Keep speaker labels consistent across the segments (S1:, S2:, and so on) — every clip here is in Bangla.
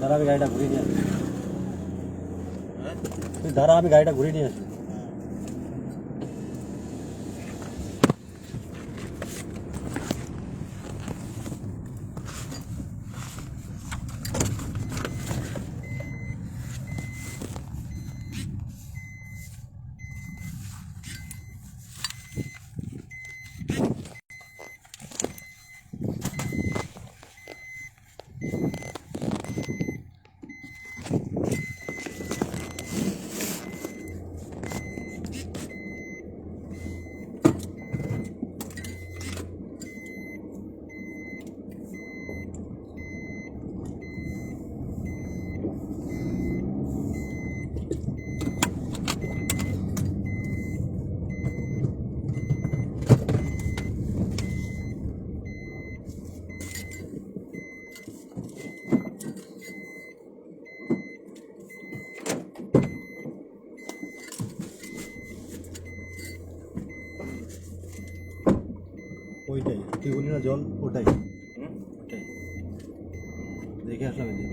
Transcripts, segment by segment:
S1: দাঁড়া আমি গাড়িটা ঘুরিয়ে নিয়ে আসি। তুই দাঁড়া আমি গাড়িটা ঘুরিয়ে নিয়ে আসি। ওইটাই তুই বলি না জল ওটাই ওটাই দেখে আসলাম এই যে।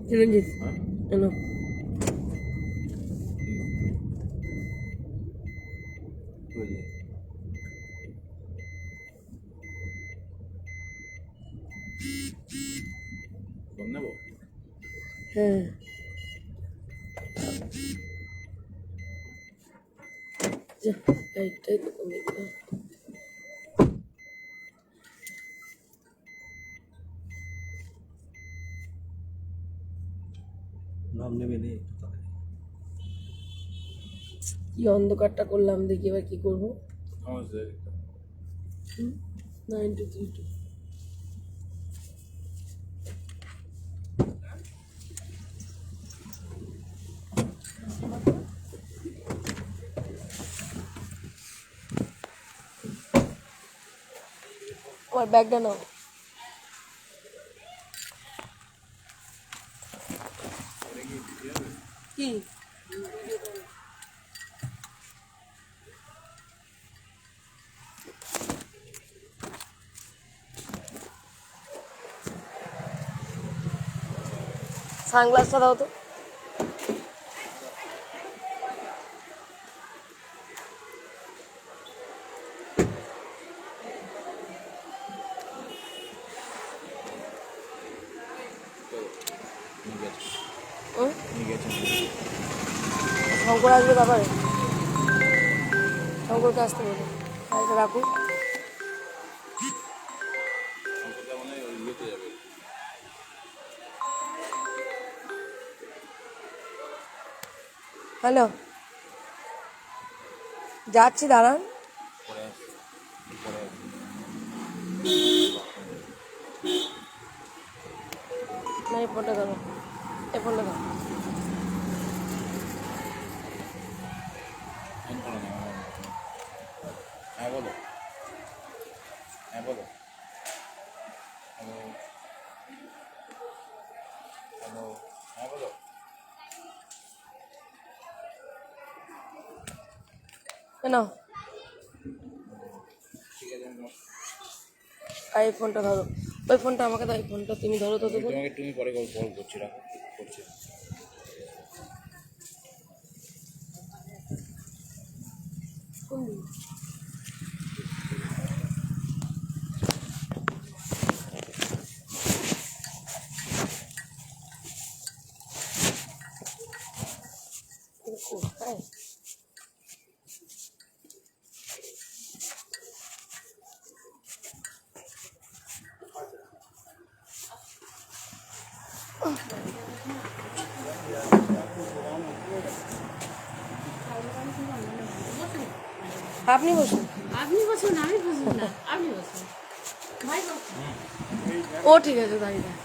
S2: চিরঞ্জিত এলো
S1: ওই যে।
S2: হ্যাঁ যা লাইটটাই তো কমে গেল।
S1: নাম নেবে নেই
S2: কি অন্ধকারটা করলাম, দেখি এবার কি করবো। 9-2-3-2 আমার ব্যাগটা নাও। কি সানগ্লাসটা দাও তো। শঙ্কর আসবে ব্যাপারে, শঙ্করকে আসতে বলো, গাড়িটা রাখুন। হ্যালো, যাচ্ছি, দাঁড়ান। না এই ফোনটা ধরো, এই ফোনটা ধরো।
S3: হ্যাঁ বলো, হ্যাঁ বলো, হ্যালো হ্যালো, হ্যাঁ বলো।
S2: কেন
S3: ঠিক আছে আমি
S2: এই ফোনটা ধরো, ওই ফোনটা আমাকে দাও, এই ফোনটা তুমি ধরো তো। দেখো
S3: তোমাকে তুমি পরে কল করছি, রাখো করছি।
S2: কোথায় আপনি বসুন,
S4: আপনি বসুন, আমি বসুন না, আপনি বসুন ভাই বসুন।
S2: ও ঠিক আছে দাঁড়িয়ে দাঁড়িয়ে।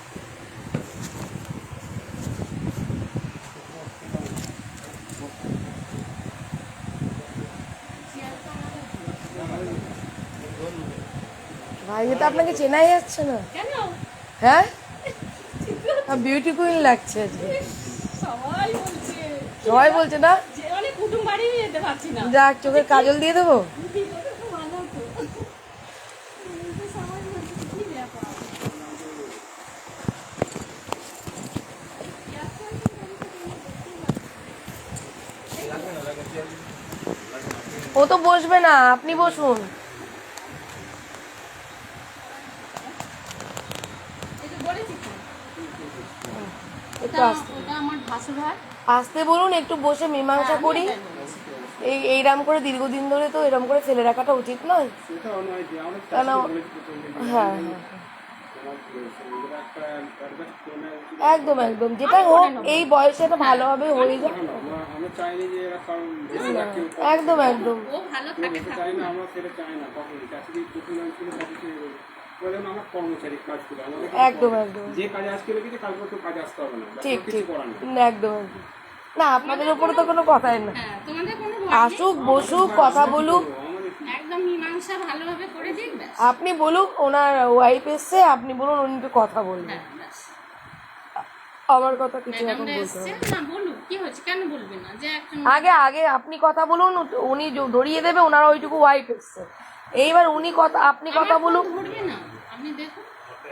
S2: ভাই তো আপনাকে চেনাই যাচ্ছে না।
S4: কেন
S2: হ্যাঁ বিউটি কুইন লাগছে আজকে,
S4: সবাই বলছে,
S2: সবাই বলছে না।
S4: যে অনেক কুটুম বাড়ি যেতে পারছি না,
S2: যাক চোখের কাজল দিয়ে দেবো।
S4: ভালো তো
S2: ও তো বসবে না, আপনি বসুন।
S4: এই যে বলেছি তো,
S2: একটু আস্তে
S4: ওটা আমার ভাসুর হয়।
S2: আস্তে বলুন, একটু বসে মীমাংসা
S4: আমি
S2: করি।
S4: এটাই বলেছি।
S2: এইরকম করে দীর্ঘদিন ধরে তো এরকম করে ফেলে রাখাটা উচিত নয়।
S5: সেটাও নয় যে আমরা
S2: কেন?
S5: চাষিকে বলেছি প্রথম থেকে
S2: হ্যাঁ
S5: যে
S2: হ্যাঁ
S5: তোমার ওদের একটা অ্যাডভান্স করে নেওয়া উচিত।
S2: একদম একদম, যেটা হোক এই বয়সে এটা ভালোভাবে হয়ে যায়।
S5: কেন? আমরা চাইনি যে এরা কারণ বেশি রাখে
S2: একদম একদম।
S4: ও ভালো থাকে
S5: চাই না, আমরা সেটা চাই না কখনই। চাষিদের প্রথম লাইন ছিল চাষি বলেন আমার কর্মচারী কাজ করে আমাদের
S2: একদম একদম
S5: যে কাজে আজকে লেগেছে কালকে তো কাজে আসতে হবে না,
S2: ঠিক
S5: কিছু
S2: ঠিক,
S5: করার নেই।
S2: একদম একদম। না আপনাদের উপরে তো কোনো কথাই না।
S4: হ্যাঁ, তোমাদের কোনো ভয় নেই।
S2: আসুক বসুক কথা বলুক,
S5: আমাদের কি?
S4: একদম মীমাংসা ভালোভাবে করে দিক ব্যাস।
S2: আপনি বলুক ওনার ওয়াইফ এসছে, আপনি বলুন উনি একটু কথা বলবেন।
S4: হ্যাঁ ব্যাস।
S2: আমার কথা কিছু এখন
S4: ম্যাডামরা
S2: বলতে
S4: এসছে,
S2: হবে
S4: না বলুক কি হয়েছে, কেন বলবে না যে একজন
S2: আগে আগে আপনি কথা বলুন, উনি ধরিয়ে দেবে ওনার ওইটুকু ওয়াইফ এসছে। এইবার উনি কথা, আপনি কথা
S4: আমার
S2: বলুন।
S4: ফোন ধরবে না। আপনি দেখুন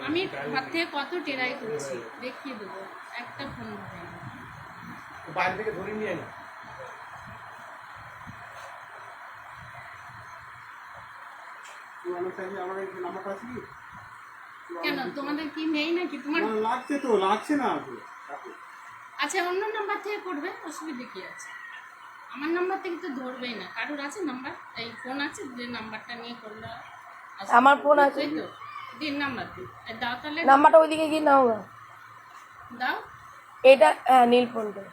S4: আমি হাত থেকে কত টেরাই করছি, দেখিয়ে দেবো। একটা ফোন ধরে না।
S3: বাইরে থেকে ধরে নিয়ে না।
S5: পুরানো চাষি আমাদের কি নাম্বারটা আছে কি?
S4: কেন তোমাদের কি নেই নাকি তোমার?
S5: না, লাগছে তো, লাগছে না তো। রাখো।
S4: আচ্ছা অন্য নাম্বার থেকে করবে, অসুবিধা কি আছে? আমার নাম্বার থেকে তো ধরবেই না। কারোর আছে নাম্বার, এই ফোন আছে যে নাম্বারটা নিয়ে করলে হয়?
S2: আমার ফোন আছে।
S4: এই তো দিন নাম্বার দিন। দাও তাহলে,
S2: নাম্বারটা ওইদিকে গিয়ে নাও না।
S4: দাও।
S2: এটা হ্যাঁ নীল ফোনটা।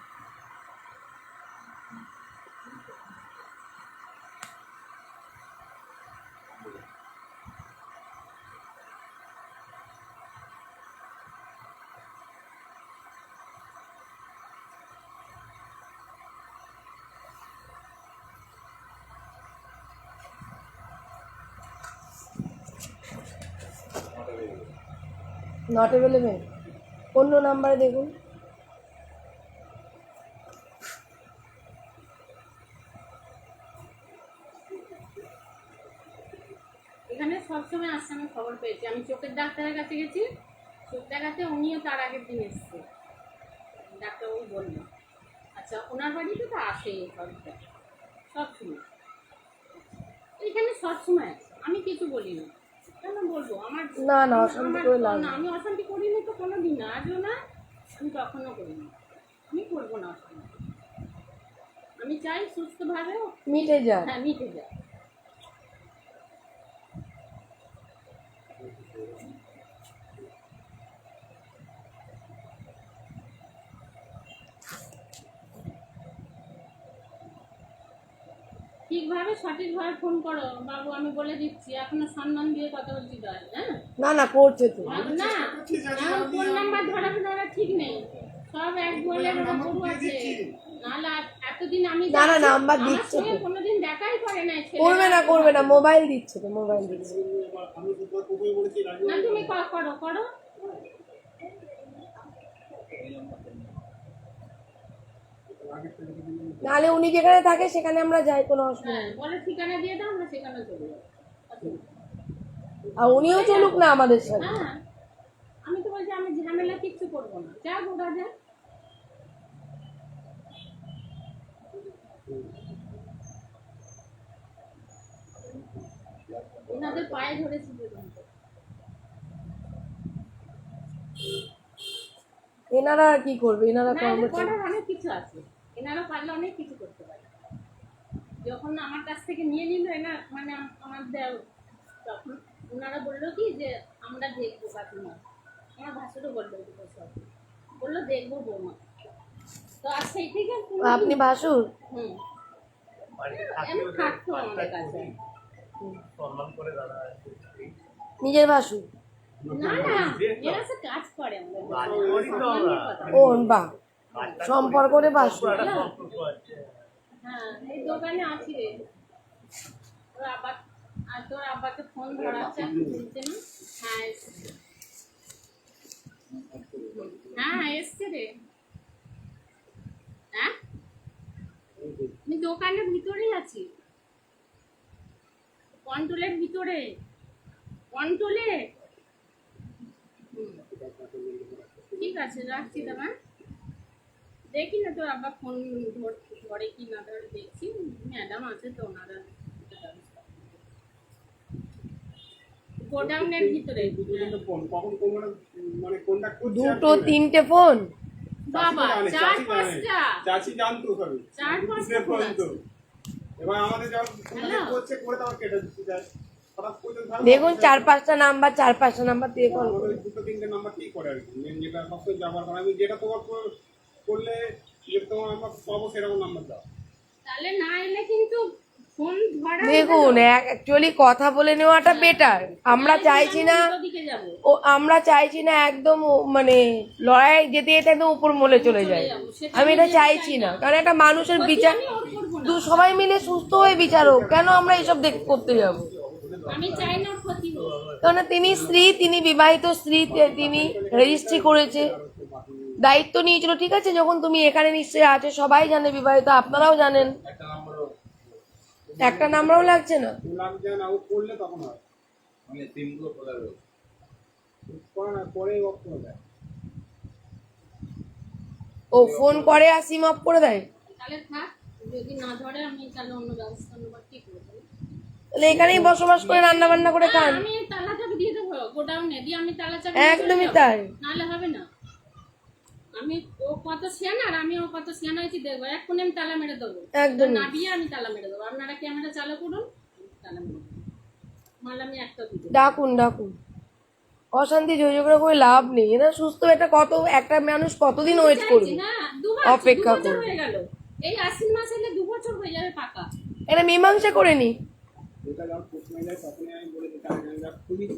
S2: নট অ্যাভেলেবেল, অন্য নাম্বারে দেখুন।
S4: এখানে সবসময় আসছে, আমি খবর পেয়েছি। আমি চোখের ডাক্তারের কাছে গেছি, চোখ দেখাতে, উনিও তার আগের দিন এসছে। ডাক্তারবাবু বললেন আচ্ছা ওনার বাড়িতে তো আসে সবসময়, এখানে সবসময় আছে। আমি কিছু বলি না, কেন বলবো? আমার
S2: না না অশান্তি করে লাভ
S4: না,
S2: নেই।
S4: আমি অশান্তি করিনি তো কোনো দিন, আজও না, আমি কখনো করিনি। আমি করবো না অশান্তি। আমি চাই সুস্থভাবে,
S2: মিটে যান।
S4: হ্যাঁ মিটে যায়। ঠিকভাবে সঠিকভাবে ফোন করো বাবু, আমি বলে দিচ্ছি। এখনো সম্মান দিয়ে কথা বলছি তাই, হ্যাঁ
S2: না না করছে তো।
S4: না, ফোন নাম্বার ধরাবে ধরা ঠিক নেই। সব এক গোলের গরু আছে। নাহলে এতদিন আমি
S2: না, না,
S4: যাচ্ছি,
S2: নাম্বার
S4: আমার
S2: দিচ্ছে
S4: সঙ্গে
S2: তো।
S4: কোনোদিন দেখাই করে নাই ছেলেরা।
S2: করবে না, মোবাইল দিচ্ছে তো, মোবাইল দিচ্ছে।
S5: আমি দুবার কবে বলেছি রাজু
S4: না তুমি করো করো।
S2: নাহলে উনি যেখানে থাকে সেখানে আমরা যাই, কোনো অসুবিধা
S4: হ্যাঁ
S2: নেই।
S4: বলে ঠিকানা দিয়ে দাও, আমরা সেখানে চলে যাবো।
S2: আর উনিও চলুক না আমাদের সাথে।
S4: হ্যাঁ আমি তো বলছি আমি ঝামেলা কিচ্ছু করবো না, যা ঘোরা যায়। ওনাদের পায়ে ধরেছি পর্যন্ত।
S2: এনারা আর কি করবে, এনারা
S4: না, এদের
S2: কর্মচারী।
S4: করার অনেক কিছু আছে, এনারা পারলে অনেক কিছু করতে পারে। যখন আমার কাছ থেকে নিয়ে নিল এনা, মানে আমার দেও, তখন ওনারা বললো কি যে আমরা দেখবো কাকিমা। আমার ভাসুরও বললো সব, বললো দেখবো বৌমা। তো আর সেই থেকে
S2: আপনি ভাসুর?
S4: হুম আমি থাকতো আমাদের কাছে।
S2: নিজের ভাসুর?
S4: না না এরা সে কাজ করে আমাদের।
S2: ও বাহ, সম্পর্ক রে ভাসুর।
S4: হ্যাঁ এই দোকানে আছি রে। তোর আব্বা, আর তোর আব্বাকে ফোন ধরাচ্ছে, আমি শুনছি না। হ্যাঁ এসছে, হ্যাঁ এসছে রে। হ্যাঁ আমি দোকানের ভিতরেই আছি, কন্ট্রোলের ভিতরে, কন্ট্রোলে। ঠিক আছে রাখছি দাদা। দেখি না তোর আব্বা ফোন ধরে কি না ধরে, দেখছি ম্যাডাম আছে তো ওনারা গোডাউনের ভিতরে।
S5: দুটো তিনটে ফোন কখন কোন মানে কোনটা করছে আর
S2: দুটো
S5: কোনটা-
S2: তিনটে ফোন?
S4: বাবা
S5: চাচি জানে,
S4: 4-5টা।
S5: চাচি জানতো সবই
S4: 4-5টা
S5: ফোন
S4: ফোন
S5: তো।
S4: আছে।
S5: এবার আমাদের যখন ফোনটা
S4: হ্যালো?
S5: করছে করে তো আবার কেটে দিতে যায় হঠাৎ করে তো ধরো
S2: দেখুন 4-5টা নাম্বার, 4-5টা নাম্বার দিয়ে কল
S5: আমাদের ওই দুটো তিনটে নাম্বার ঠিক করে আর কি মেন যেটা সবসময় ব্যবহার করা আমি যেটা তোমার করলে যে তোমার আমরা পাবো সেরকম নাম্বার দাও
S4: তাহলে না এলে কিন্তু ফোন ধরা
S2: দেখুন অ্যাকচুয়ালি কথা বলে নেওয়াটা বেটার। আমরা চাইছি না
S4: দিকে যাব।
S2: আমরা চাইছি না একদম মানে লড়াই যেতে যেতে একদম উপর মলে চলে যায়। আমি এটা চাইছি না, কারণ একটা মানুষের বিচার
S4: আমি ওর করবো না।
S2: সবাই মিলে সুস্থ হয়ে বিচার হোক, কেন আমরা এইসব করতে যাব?
S4: আমি চাই না ওর ক্ষতি হোক।
S2: কারণ তিনি স্ত্রী, তিনি বিবাহিত স্ত্রী, তিনি রেজিস্ট্রি করেছে, দায়িত্ব নিয়েছিল, ঠিক আছে। যখন তুমি এখানে নিশ্চয়ই আছে, সবাই জানে বিবাহিত, আপনারাও জানেন, একটা নাম্বারও লাগছে না।
S5: লাগছে না ও করলে তখন হয়
S3: মানে সিমগুলো খোলা রয়েছে।
S5: করে না পরে অফ করে দেয়
S2: ও ফোন করে আর সিম অফ করে দেয়।
S4: তাহলে থাক, যদি না ধরে আমি তাহলে অন্য ব্যবস্থা নেবো। কি করবো?
S2: তাহলে এখানেই বসবাস করে রান্না বান্না করে খান।
S4: আমি তালা চাবি দিয়ে দেবো গোডাউনে, দিয়ে আমি তালা চাবি
S2: একদমই তাই।
S4: নাহলে হবে না। আমি ও কত সিয়ানা আর আমি ও কত সিয়ানা হয়েছি দেখবো, এক্ষুনি আমি তালা মেরে দেবো।
S2: একদম
S4: না দিয়ে আমি তালা মেরে দেবো। আপনারা ক্যামেরা চালু করুন, তালা মেরে দেবো। মাল আমি একটা দিতে
S2: ডাকুন ডাকুন, অশান্তি ঝগড়া করে লাভ নেই। এরা সুস্থ একটা মানুষ কতদিন ওয়েট করবে,
S4: না। 2
S2: অপেক্ষা
S4: বছর
S2: করুন।
S4: হয়ে গেল, এই আশ্বিন মাস এলে 2 বছর হয়ে যাবে পাকা।
S2: এটা মীমাংসা করে নি।
S5: এটা যখন প্রশ্ন যায় তখনই আমি বলে দিতে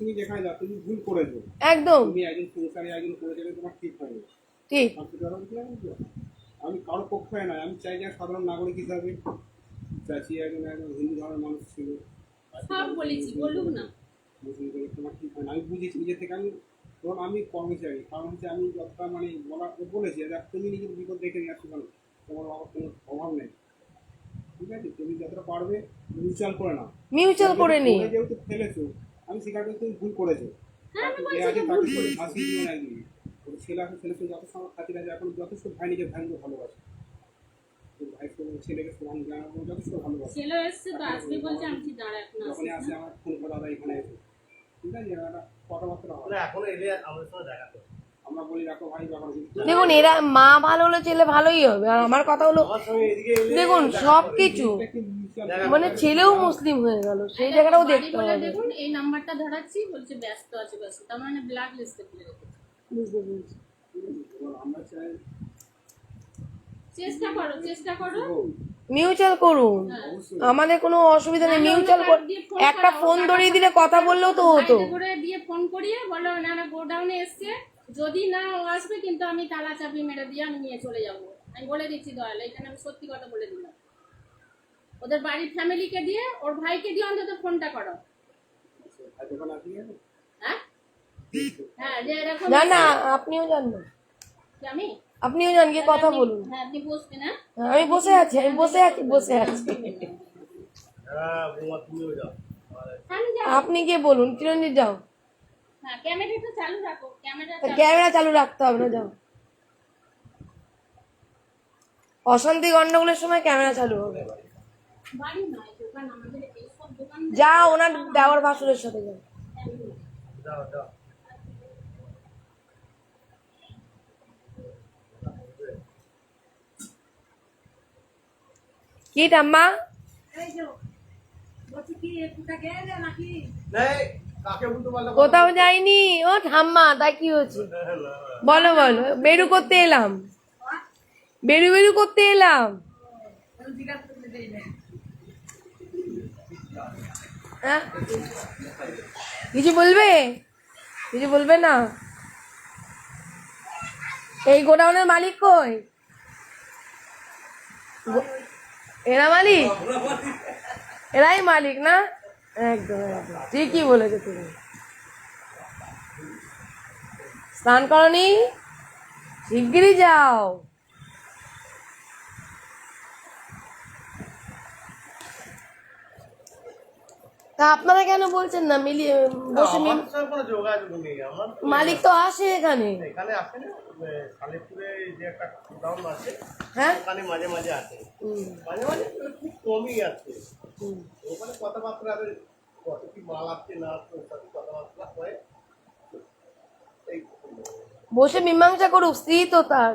S5: তুমি যেখানে যাও তুমি ভুল করেছো
S2: একদম
S5: তুমি একজন সংসারে একজন করে যাবে তোমার ঠিক হয়নি
S2: ঠিক।
S5: আমি কারোর পক্ষে নয় আমি চাই যে সাধারণ নাগরিক হিসাবে চাচি একজন হিন্দু ধর্মের মানুষ ছিল
S4: সব বলেছি, বলুক না।
S5: মুসলিম করে তোমার ঠিক হয় না আমি বুঝেছি নিজে থেকে আমি তখন আমি কর্মচারী কারণ হচ্ছে আমি যতটা মানে বলেছি যে তুমি নিজের বিপদ দেখে নিয়ে আসতে পারো তোমার কোনো অভাব নেই ঠিক আছে তুমি যতটা পারবে মিউচুয়াল করে নাও
S2: মিউচুয়াল করে নি।
S5: যেহেতু ফেলেছো আমি স্বীকার করি তুমি ভুল করেছো
S4: হ্যাঁ, আমি
S5: যে
S4: বলছি
S5: আগে
S4: যে
S5: তাকে
S4: ভুল করেছি।
S5: ফাঁসি দিও না একদিন ওর ছেলে আছে ছেলের সঙ্গে যত সময় খাতির আছে এখন যথেষ্ট ভাই নিজের ভাইকে ভালোবাসে তোর ভাইকে ছেলেকে সমান জানাবো যথেষ্ট ভালোবাসে
S4: ছেলে এসছে তো আসবে বলছে, আমি ঠিক দাঁড়া এখন
S5: যখনই আসে
S4: আসিস না।
S5: আমার ফোন করে দাদা এখানে এসে ঠিক আছে একটা কথাবার্তা হয়
S3: মানে এখনো এলে আমাদের সঙ্গে দেখা করো।
S5: আমরা বলি রাখো ভাই ব্যাপার
S2: দেখুন এরা মা ভালো হলে ছেলে ভালোই হবে। আর আমার কথা হলো
S3: আমার সঙ্গে এদিকে এলে
S2: দেখুন সবকিছু মানে ছেলেও মুসলিম হয়ে গেল, সেই জায়গাটাও
S4: বাড়ি
S2: দেখতে
S4: বলে
S2: হবে।
S4: দেখুন এই নাম্বারটা ধরাচ্ছি, বলছে ব্যস্ত আছে ব্যস্ত, তার মানে ব্ল্যাক লিস্টে ফেলে রেখেছে।
S2: বুঝতে পেরেছি।
S5: আমরা চাই
S4: চেষ্টা করো।
S2: মিউচুয়াল করুন, আমাদের কোনো অসুবিধা নেই। মিউচুয়াল একটা ফোন ধরিয়ে দিলে কথা বললেও তো হতো।
S4: গাড়িতে করে দিয়ে ফোন করিয়ে বলো না গোডাউনে এসছে, যদি না ও আসবে কিন্তু আমি তালা চাবি মেরে দিয়ে আমি নিয়ে চলে যাবো। আমি বলে দিচ্ছি দয়াল, এখানে আমি সত্যি কথা বলে দিলাম। ওদের বাড়ির ফ্যামিলিকে দিয়ে ওর ভাইকে দিয়ে অন্তত ফোনটা করো।
S5: ভাই দোকান আসি
S4: হ্যাঁ হ্যাঁ, যে এরকম
S2: না না আপনিও যান না,
S4: কি আমি
S2: আপনিও যান গিয়ে কথা বলুন।
S4: হ্যাঁ আপনি বসবেন। হ্যাঁ
S2: আমি বসে আছি, আমি বসে আছি।
S3: হ্যাঁ বৌমা তুমিও যাও।
S4: আমি যাবো।
S2: আপনি গিয়ে বলুন, চিরঞ্জিত যাও।
S4: হ্যাঁ ক্যামেরাটা চালু রাখো, ক্যামেরা
S2: ক্যামেরা চালু রাখতে হবে না, যাও। অশান্তি গন্ডগোলের সময় ক্যামেরা চালু হবে।
S4: বাড়ি নয় দোকান, আমাদের এইসব দোকান
S2: যা ওনার দেওয়ার ভাসুরের সাথে যাও।
S3: যাও যাও।
S2: কি ঠাম্মা?
S3: নেই কাকে বলতে পারলে
S2: কোথাও যাইনি। ও ঠাম্মা, তাই কি হয়েছে? বলো বলো। বেরু করতে এলাম, বেরু করতে এলাম। হ্যাঁ? কিছু বলবে? কিছু বলবে না? এই গোডাউনের মালিক কই? এরা মালিক? এরাই মালিক না? একদম একদম ঠিকই বলেছো তুমি। স্নান করনি? শিগগিরই যাও। তা আপনারা কেন বলছেন না মিলিয়ে বসে
S3: আমার সঙ্গে কোনো যোগাযোগ নেই আমার।
S2: মালিক তো আসে এখানে।
S3: এখানে আসে না, সালেপুরে যে একটা গোডাউন আছে
S2: হ্যাঁ
S3: ওখানে মাঝে মাঝে আসে, মাঝে মাঝে খুব কমই আছে। ওখানে কথাবার্তা কত কি মাল আসছে না আসছে ওর সাথে কথাবার্তা হয় এই
S2: বসে মীমাংসা করুক, স্ত্রী তো তার।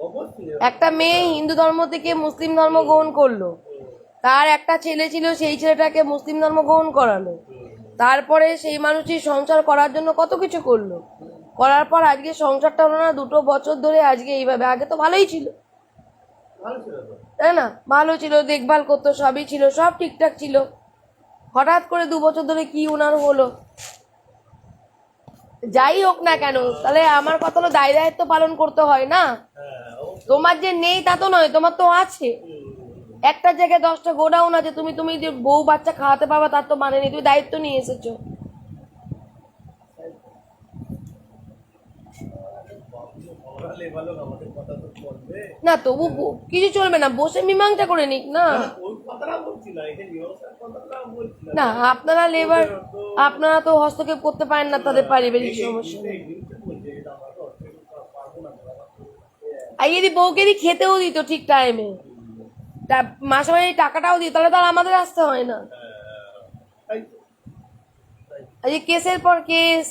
S3: অবশ্যই
S2: একটা মেয়ে হিন্দু ধর্ম থেকে মুসলিম ধর্ম গ্রহণ করলো, তার একটা ছেলে ছিল, সেই ছেলেটাকে মুসলিম ধর্ম গ্রহণ করালো, তারপরে সেই মানুষটি সংসার করার জন্য কত কিছু করলো, করার পর আজকে সংসারটা হলো না 2 বছর ধরে আজকে এইভাবে। আগে তো ভালোই ছিল,
S3: ভালো ছিল তো
S2: তাই না? ভালো ছিল, দেখভাল করতো, সবই ছিল, সব ঠিকঠাক ছিল। হঠাৎ করে 2 বছর ধরে কি উনার হলো? যাই হোক না কেন, তাহলে আমার কথা হলো দায় দায়িত্ব পালন করতে হয় না? তোমার যে নেই তা তো নয়, তোমার তো আছে। একটা জায়গায় 10টা গোডাউন আছে, তুমি যে বউ বাচ্চা খাওয়াতে পারবা তার তো মানে নেই, তুমি দায়িত্ব নিয়ে এসেছো।
S3: বলালে ভালো না, আমাদের কথা তো বলবে
S2: না তবু কিছু চলবে না, বসে মীমাংসা করে নিক না।
S3: ওই কথাটা বলছি না, এটা নিয়মসার কথাটা বলছি না।
S2: না আপনারা লেবার, আপনারা তো হস্তক্ষেপ করতে পারেন না তাদের পারিবারিক সমস্যা।
S3: এই জিনিসটা বলছে, এটা আমরা তো অর্থের পারবো না আমরা তো
S2: আর যদি বউকে দিয়ে খেতেও দিত ঠিক টাইমে, তা মাসে মাসে টাকাটাও দিত, তাহলে তো আর আমাদের আসতে হয় না।
S3: তাই তো।
S2: আর যে কেসের পর কেস,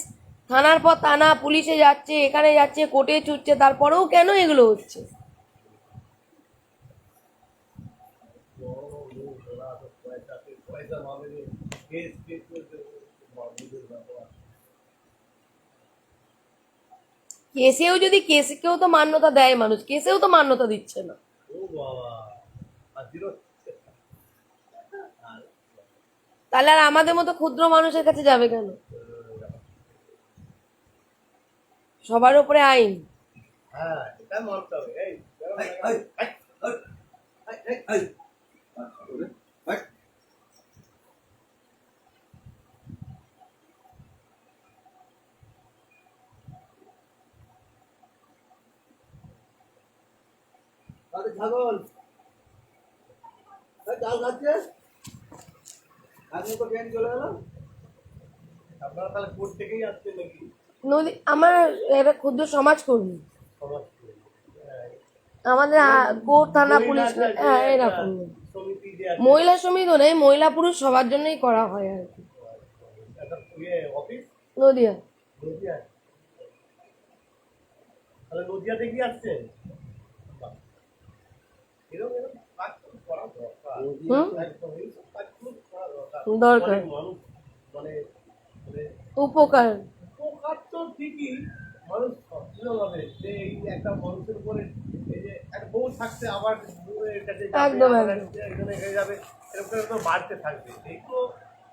S2: থানার পর থানা, পুলিশে যাচ্ছে, এখানে যাচ্ছে, কোর্টে ছুটছে, তারপরেও কেন এগুলো হচ্ছে?
S3: পয়সা ভাবে যে কেস কেস করতে বাবুদের ব্যাপার
S2: কেসেও যদি, কেসকেও তো মান্যতা দেয় মানুষ, কেসেও তো মান্যতা দিচ্ছে না।
S3: ও বাবা আর জিরো
S2: তাহলে আর আমাদের মতো ক্ষুদ্র মানুষের কাছে যাবে কেন? সবার উপরে আইন।
S3: হ্যাঁ এটা মানতে হবে এই ছাগল চাল খাচ্ছে আজকে তো ট্রেন চলে গেল। আপনারা তাহলে কোর্ট থেকেই আসছেন নাকি?
S2: নদী আমার একটা ক্ষুদ্র সমাজ কর্মী, আমাদের কোর্ট থানা পুলিশ, হ্যাঁ এরকম
S3: সমিতি যে আছে
S2: মহিলা সমিতি নেই, মহিলা পুরুষ সবার জন্যই করা হয় আর কি।
S3: একটা অফিস
S2: নদিয়া।
S3: নদিয়া, তাহলে নদিয়া থেকে আসছেন? বাহ। এরকম এরকম কাজ তো করা দরকার। একদম এইসব কাজ খুব করা দরকার।
S2: দরকার।
S3: অনেক মানুষ মানে মানে
S2: উপকার।
S3: উপকার তো ঠিকই, মানুষ সচেতন হবে যে এই একটা মানুষের উপরে এই যে একটা বউ থাকছে আবার বউয়ের কাছে যাবে,
S2: একদম,
S3: আবার
S2: একদম।
S3: এখানে যাবে, এরকম করে তো বাড়তে থাকবে। এইগুলো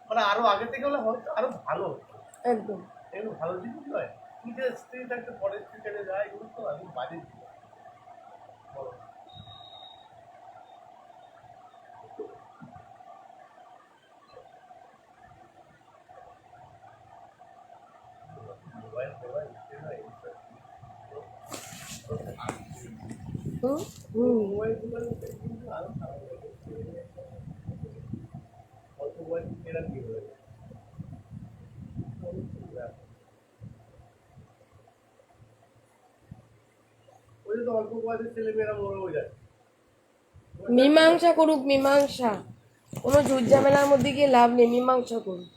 S3: মানে আরো আগে থেকে হলে হয়তো আরো ভালো হতো।
S2: একদম।
S3: এগুলো ভালো জিনিস নয়, নিজের স্ত্রী থাকতে পরের স্ত্রী চলে যায়, এগুলো তো আমি বাড়ির জিনিস। বলো। মোবাইল মোবাইল
S2: হুম হুম।
S3: মোবাইল মোবাইল কিন্তু আরো খারাপ হয়ে গেছে। অল্প বয়স এরা কি হয়ে যায় ওই তো অল্প বয়সের ছেলে মেয়েরা মরেও যায়।
S2: মীমাংসা করুক, মীমাংসা, কোনো ঝুট ঝামেলার মধ্যে গিয়ে লাভ নেই, মীমাংসা করুক।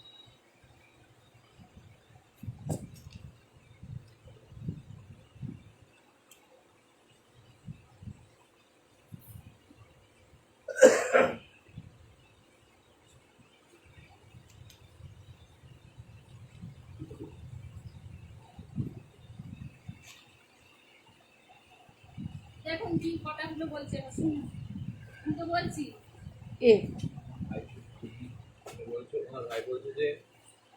S4: দেখুন কি কথাগুলো বলছে শুনুন, আমি তো বলছি
S2: এ
S6: বলছে ওনার ভাই বলছে যে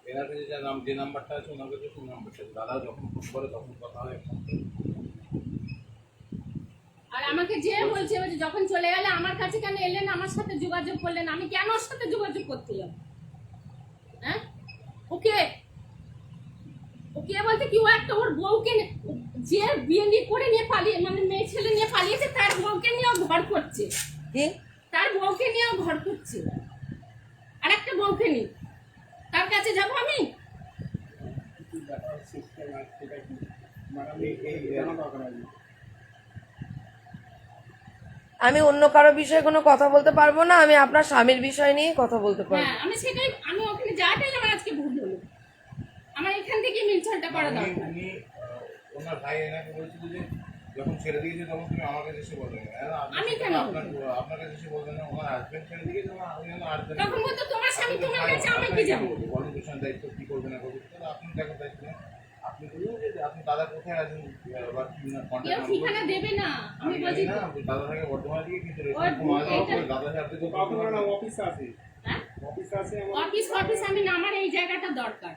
S6: এনার কাছে যে নাম্বারটা আছে ওনার কাছে সেই নাম্বারটা আছে। দাদা যখন ফোন করে তখন কথা হয়।
S4: আর আমাকে যে বলছে যে যখন চলে গেলে আমার কাছে কেন এলেন, আমার সাথে যোগাযোগ করলেন, আমি কেন ওর সাথে যোগাযোগ করতে যাব? হ্যাঁ ওকে ওকে বলতে কি, ও একটা ওর বউকে যে বিয়ে নিয়ে করে নিয়ে পালিয়ে, মানে মেয়ে ছেলে নিয়ে পালিয়েছে, তার বউকে নিয়েও ঘর করছে,
S2: কি?
S4: তার বউকে নিয়েও ঘর করছে, আর একটা বউকে নিয়ে তার কাছে যাবো আমি?
S5: সিস্টেম আছে সেটা কি ম্যাডাম এই জানা দরকার আছে।
S2: আমি অন্য কারো বিষয়ে কোনো কথা বলতে পারবো না, আমি আপনার স্বামীর বিষয় নিয়ে কথা বলতে পারবো।
S4: হ্যাঁ আমি সেটাই, আমি ওখানে যাওয়াটাই আমার আজকে ভুল হলো। আমার এখান থেকে মিলছলটা করা দরকার।
S6: উনি ওনার ভাই এনাকে বলছিল যে যখন ছেড়ে দিয়েছে তখন তুমি আমার কাছে এসে বলবে না।
S4: আমি কেন
S6: আপনার কাছে এসে বলবেন না, ওনার হাজবেন্ড ছেড়ে দিয়েছে, ওনার হাজবেন্ড
S4: তখন বলতো তোমার স্বামী তোমার কাছে, আমি কি যাবো?
S6: বলেন পেছনের দায়িত্ব কি করবে না করবে, তাহলে আপনি দেখো দায়িত্ব নেন। আপনি বলুন যে আপনি দাদা কোথায় আছেন বা কি না
S4: কেউ
S6: কন্ট্যাক্ট
S4: ঠিকানা দেবে না, আমি বলছি
S6: না দাদা থেকে বর্ধমান দিয়ে কিন্তু দাদা সাথে তো
S5: কাউকে বলে না, অফিসে আছে,
S4: হ্যাঁ
S5: অফিসে আছে আমার।
S4: অফিস আমি না, আমার এই জায়গাটা দরকার,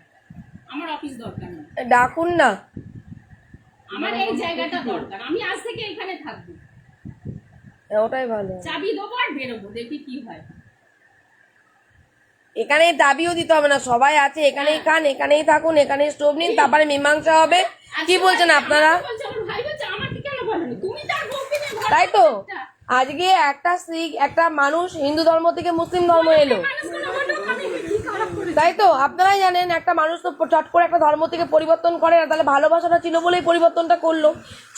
S4: আমার অফিস দরকার না,
S2: ডাকুন না।
S4: আমার এই জায়গাটা দরকার, আমি আজ থেকে এখানে থাকবো,
S2: ওটাই ভালো।
S4: চাবি দেবো আর বেরোবো, দেখি কি হয়।
S2: এখানে দাবিও দিতে হবে না, সবাই আছে, এখানেই খান, এখানেই থাকুন, এখানেই স্টোভ নিন, তারপরে মীমাংসা হবে। কি বলছেন আপনারা?
S4: বলছে আমার ভাই বলছে আমাকে কেন বলেনি, তুমি তার বউকে নিয়ে ঘরে
S2: তাই তো
S4: বসে থাকতা।
S2: আজকে একটা স্ত্রী, একটা মানুষ হিন্দু ধর্ম থেকে মুসলিম ধর্ম এলো,
S4: মানুষগুলো বললো, আমি কি খারাপ করেছি?
S2: তাই তো আপনারাই জানেন একটা মানুষ তো চট করে একটা ধর্ম থেকে পরিবর্তন করে না, তাহলে ভালোবাসাটা ছিল বলেই পরিবর্তনটা করলো,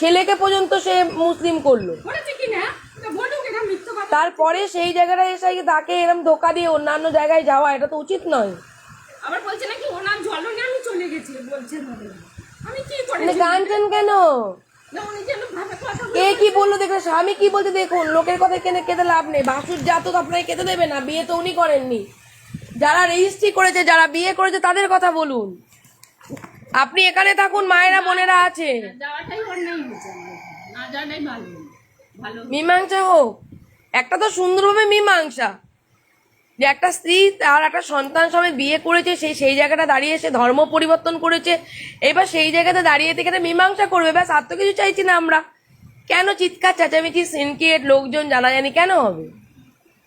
S2: ছেলেকে পর্যন্ত সে মুসলিম করলো,
S4: করেছে কি না তা বলুক, এটা মিথ্যা কথা।
S2: তারপরে সেই জায়গাটা এসে তাকে এরকম ধোকা দিয়ে অন্যান্য জায়গায় যাওয়া, এটা তো উচিত নয়।
S4: আবার বলছে নাকি ওনার জ্বলনে আমি চলে গেছি, বলছে হবে না। আমি কি
S2: মানে
S4: করেছি?
S2: কাঁদছেন কেন?
S4: না উনি যেন ভাবে কথা
S2: কে কি বললো দেখুন, স্বামী কি বলতে দেখুন, লোকের কথা কেটে লাভ নেই, ভাসুর জাত তো আপনাকে খেতে দেবে না, বিয়ে তো উনি করেননি, যারা রেজিস্ট্রি করেছে, যারা বিয়ে করেছে তাদের কথা বলুন। আপনি এখানে থাকুন, মায়েরা বোনেরা আছে,
S4: যাওয়াটাই অন্যায় হয়েছে আমার, না যাওয়াটাই ভালো ভালো।
S2: মীমাংসা হোক, একটা তো সুন্দরভাবে মীমাংসা, যে একটা স্ত্রী আর একটা সন্তান সমেত বিয়ে করেছে, সেই জায়গাটা দাঁড়িয়ে সে ধর্ম পরিবর্তন করেছে, এবার সেই জায়গাতে দাঁড়িয়ে থেকে একটা মীমাংসা করবে, ব্যাস। আর তো কিছু চাইছি না আমরা। কেন চিৎকার চেঁচামেচি সিনক্রিয়েট লোকজন জানাজানি কেন হবে?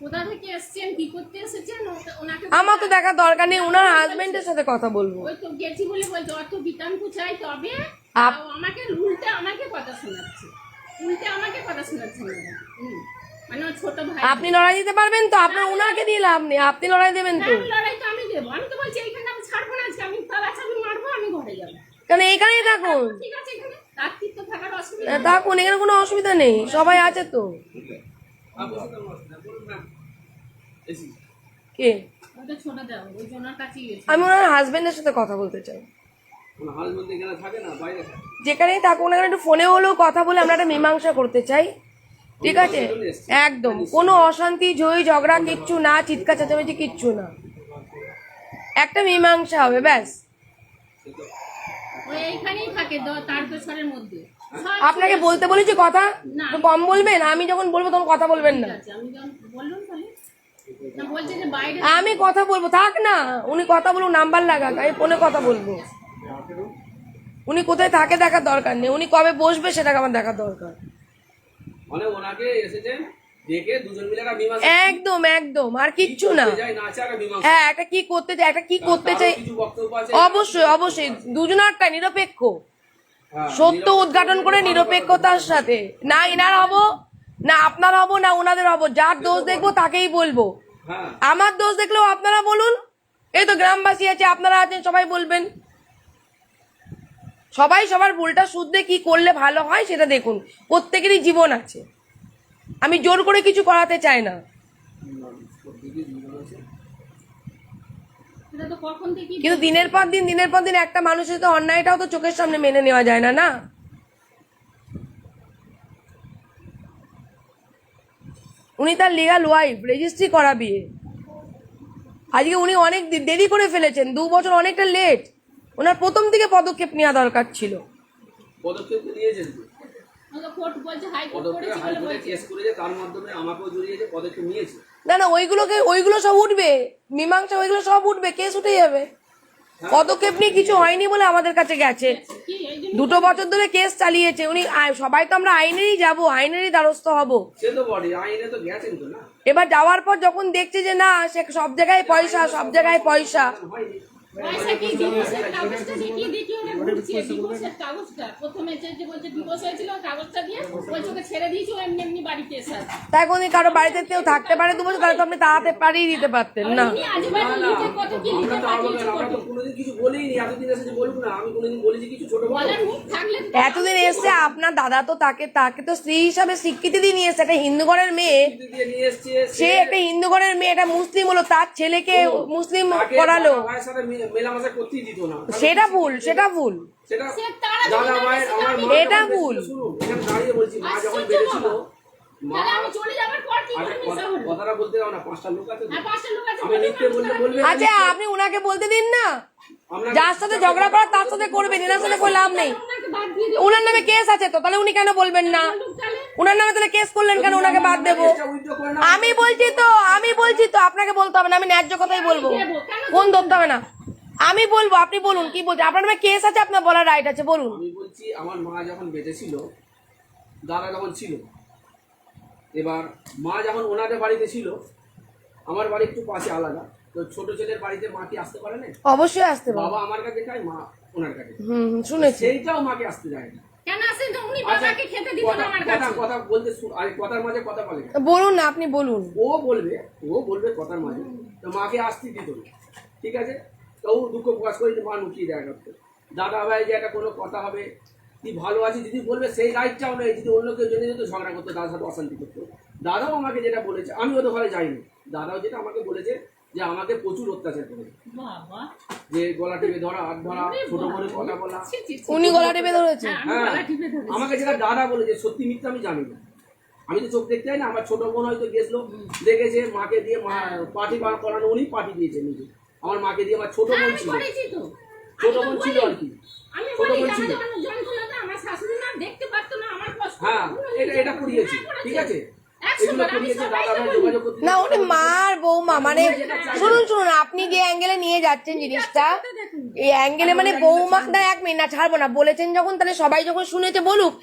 S4: কোথা থেকে এসেছেন, কি করতে এসেছেন, ওনাকে
S2: আমার তো দেখার দরকার নেই, ওনার হাজবেন্ডের সাথে কথা বলবো।
S4: ওই তো গেছি বলে বলছে অত বিতাঙ্কু চাই, তবে আমাকে উল্টে আমাকে কথা শোনাচ্ছে, উল্টে আমাকে কথা শোনাচ্ছে ম্যাডাম। মানে ওর ছোট ভাই।
S2: আপনি লড়াই দিতে পারবেন তো? আপনার ওনাকে দিয়ে লাভ নেই, আপনি লড়াই দেবেন তো?
S4: হ্যাঁ, লড়াই তো আমি দেবো, আমি তো বলছি এইখানে আমি ছাড়বো না, আজকে আমি তালা চাবি মারবো, আমি ঘরে যাবো।
S2: কেন এখানেই থাকুন,
S4: ঠিক আছে, এখানে রাত্রি তো থাকার অসুবিধা নেই।
S2: থাকুন, এখানে কোনো অসুবিধা নেই, সবাই আছে তো। কে?
S4: ওটা ছোট দেবো, ওই জন্য ওনার কাছেই গেছি।
S2: আমি ওনার হাজবেন্ডের সাথে কথা বলতে চাই,
S5: হাজবেন্ড এখানে থাকে না, বাইরে থাকে।
S2: যেখানেই থাকুন না কেন একটু ফোনে হলেও কথা বলে আমরা একটা মীমাংসা করতে চাই, ঠিক আছে? একদম কোনো অশান্তি ঝই ঝগড়া কিচ্ছু না, চিৎকার চেঁচামেচি কিচ্ছু না, একটা মীমাংসা হবে, ব্যাস।
S4: ওই এইখানেই থাকে তারকেশ্বরের মধ্যে।
S2: আপনাকে বলতে বলেছি কথা, তো কম বলবেন, আমি যখন বলবো তখন কথা বলবেন না।
S4: ঠিক আছে, আমি যখন বললাম তাহলে না, বলছে যে বাইরে
S2: আমি কথা বলবো, থাক না, উনি কথা বলুন, নাম্বার লাগাক, আমি ফোনে কথা বলবো। উনি কোথায় থাকে দেখার দরকার নেই, উনি কবে বসবে সেটাকে আমার দেখার দরকার।
S7: মানে ওনাকে এসেছেন দেখে দুজন মিলে একটা মীমাংসা
S2: একদম একদম, আর কিচ্ছু না।
S7: যাই না আছে একটা মীমাংসা।
S2: হ্যাঁ, একটা কি করতে চাই, একটা কি করতে চাই,
S7: কিছু বক্তব্য আছে।
S2: অবশ্যই অবশ্যই, দুজনারটা নিরপেক্ষ,
S7: হ্যাঁ,
S2: সত্য উদ্ঘাটন করে নিরপেক্ষতার সাথে, না এনার হব না আপনার হব না ওনাদের হব, যার দোষ দেখবো তাকেই বলবো।
S7: হ্যাঁ
S2: আমার দোষ দেখলেও আপনারা বলুন, এই তো গ্রামবাসী আছে, আপনারা আছেন, সবাই বলবেন, সবাই সবার ভুলটা শুধরে কি করলে ভালো হয় সেটা দেখুন। প্রত্যেকেরই জীবন আছে, আমি জোর করে কিছু করাতে চাই না।
S4: এটা তো কখন থেকে
S2: কিন্তু দিনের পর দিন একটা মানুষের তো অন্যায়টাও তো চোখের সামনে মেনে নেওয়া যায় না, না? উনি তার লিগাল ওয়াইফ, রেজিস্ট্রি করা বিয়ে, আজকে উনি অনেক দেরি করে ফেলেছেন, 2 বছর অনেকটা লেট, ওনার প্রথম থেকে পদক্ষেপ নেওয়া দরকার ছিল।
S7: পদক্ষেপ তো নিয়েছেন তো।
S4: কোর্ট বলছে, হাইকোর্ট
S7: পদক্ষেপ
S4: করেছে বলে
S7: হাইকোর্টে
S4: বলছে।
S7: কেস করেছে, তার মাধ্যমে আমাকেও জড়িয়েছে, পদক্ষেপ নিয়েছে।
S2: না না, ওইগুলো সব উঠবে, মীমাংসা ওইগুলো সব উঠবে, কেস উঠে যাবে। পদক্ষেপ নিয়ে কিছু হয়নি বলে আমাদের কাছে গেছে,
S4: কি এই জন্য
S2: 2 বছর ধরে কেস চালিয়েছে উনি। সবাই তো আমরা আইনেরই যাব, আইনেরই দ্বারস্থ হব।
S7: সে তো বডি আইনে তো গেছেন তো না,
S2: এবার যাওয়ার পর যখন দেখছে যে না, সে সব জায়গায় পয়সা, সব জায়গায় পয়সা,
S7: হয়নি।
S4: পয়সা কি ডিভোর্সের কাগজটা দেখিয়ে ওরা ঘুরছে ডিভোর্সের কাগজটা প্রথমে যে বলছে ডিভোর্স হয়েছিল ওই কাগজটা দিয়ে বলছে ওকে ছেড়ে দিয়েছে ও এমনি এমনি বাড়িতে এসে আছে।
S2: তাই কোনদিন কারো বাড়িতে কেউ থাকতে পারে 2 বছর, তাহলে তো আপনি তাড়াতে পারিয়ে দিতে পারতেন না।
S4: উনি আজীবন নিজে কত কি লিখে পাঠিয়েছে
S7: আমরা তো কোনোদিন কিছু বলিনি, এতদিন এসেছে বলুক না, আমি কোনোদিন বলেছি কিছু ছোট বড়?
S4: বলার মুখ থাকলে তো
S2: এতদিন এসছে আপনার দাদা, তো তাকে তো স্ত্রী হিসাবে স্বীকৃতি দিয়ে নিয়ে এসছে। একটা হিন্দু ঘরের মেয়ে,
S7: দিয়ে নিয়ে এসছে,
S2: সে একটা হিন্দু ঘরের মেয়ে, একটা মুসলিম হলো, তার ছেলেকে মুসলিম
S7: তাকে
S2: করালো,
S7: ভাইয়ের সাথে মেলামেশা করতেই দিত না।
S2: সেটা ভুল, সেটা ভুল।
S7: সেটা
S4: সে তারা
S7: দাদা ভাইয়ের আমার মা
S2: এটা
S7: যখন
S2: ভুল।
S7: বেঁচেছিল, শুনুন এখানে দাঁড়িয়ে বলছি, মা যখন বেঁচেছিল, মা
S4: তাহলে আমি চলে যাবার পর কি
S7: আরে
S4: করে মিশা হলো?
S7: কথাটা বলতে দাও না, 5টা লোক আছে তো।
S4: আর পাঁচটা লোক আছে
S7: আমি মিথ্যে বললে বলবে,
S2: আচ্ছা আপনি উনাকে বলতে দিন না,
S7: আমরা
S2: যার সাথে ঝগড়া করার তার সাথে করবেন, এনার সাথে কোনো লাভ নেই।
S4: ওনাকে বাদ দিয়ে দিও
S2: উনার নামে কেস আছে তো, তাহলে উনি কেন বলবেন না?
S4: তাহলে
S2: উনার নামে তাহলে কেস করলেন কেন? উনাকে বাদ দেবো?
S7: উইথড্র করে না।
S2: আমি বলছি তো আপনাকে বলতে হবে না, আমি ন্যায্য কথাই বলবো, ফোন ধরতে হবে না। আমি বলবো, আপনি বলুন কি বলছেন। আপনার নামে কেস আছে, আপনার বলার রাইট আছে, বলুন।
S7: আমি বলছি আমার মা যখন বেঁচে ছিল, দাদা যখন ছিল, এবার মা যখন ওনাদের বাড়িতে ছিল, আমার বাড়ি একটু পাশে আলাদা, তো ছোট ছেলের বাড়িতে মা কি আসতে পারে না?
S2: অবশ্যই আসতে পারবো।
S7: বাবা আমার কাছে খায়, মা ওনার কাছে খায়।
S2: শুনেছি।
S7: সেইটাও মাকে আসতে যায় না।
S4: কেন আসেন তো উনি
S7: আচ্ছা,
S4: বাবাকে খেতে দিত না আমার কাছে।
S7: কথা বলতে আরে কথার মাঝে কথা বলে না।
S2: বলুন না, আপনি বলুন।
S7: ও বলবে কথার মাঝে, তো মাকে আসতে দিত না, ঠিক আছে? তো ও দুঃখ প্রকাশ করে যে মা লুকিয়ে দেখা করতো। দাদা ভাই যে একটা কোনো কথা হবে, তুই ভালো আছিস যদি বলবে, সেই রাইটটাও নেই। যদি অন্য কেউ জেনে যেত, ঝগড়া করতো, দাদার সাথে অশান্তি করতো। দাদাও আমাকে যেটা বলেছে, আমি ওদের ঘরে যাইনি, দাদাও যেটা আমাকে বলেছে যে আমাকে প্রচুর অত্যাচার করেছে,
S4: বাবা
S7: যে গলা টিপে ধরা, হাত ধরা, ছোট করে কথা বলা।
S4: ছি, ছি, ছি।
S2: উনি গলা টিপে ধরেছেন?
S4: আমি গলা টিপে ধরেছি।
S7: আমাকে যেটা দাদা বলেছে, সত্যি মিথ্যা আমি জানি না, আমি তো চোখ দেখতে যাই না। আমার ছোট বোন হয়তো গেছিল, দেখেছে মাকে দিয়ে, মা পার্টি বার করানো, উনি পার্টি দিয়েছে নিজে আমার মাকে দিয়ে। আমার ছোট বোন
S4: আমি
S7: ছিল,
S4: করেছি তো।
S7: ছোট
S4: আমি তো
S7: বোন ছিল
S4: বলি।
S7: আর কি,
S4: আমি
S7: ছোট
S4: বলি
S7: বোন
S4: আমি
S7: ছিল।
S4: যখন যন্ত্রণাটা আমার শাশুড়ি না দেখতে পারতো না আমার কষ্ট।
S7: হ্যাঁ, এটা করিয়েছে, ঠিক আছে? এগুলো করিয়েছে, দাদা ভাই যোগাযোগ করতে।
S2: না, উনি মার বৌমা, মানে শুনুন আপনি যে অ্যাঙ্গেলে নিয়ে যাচ্ছেন জিনিসটা, এই অ্যাঙ্গেলে মানে বৌমা না, 1 মিনিট না, ছাড়বো না, বলেছেন যখন, তাহলে সবাই যখন শুনেছে বলুক।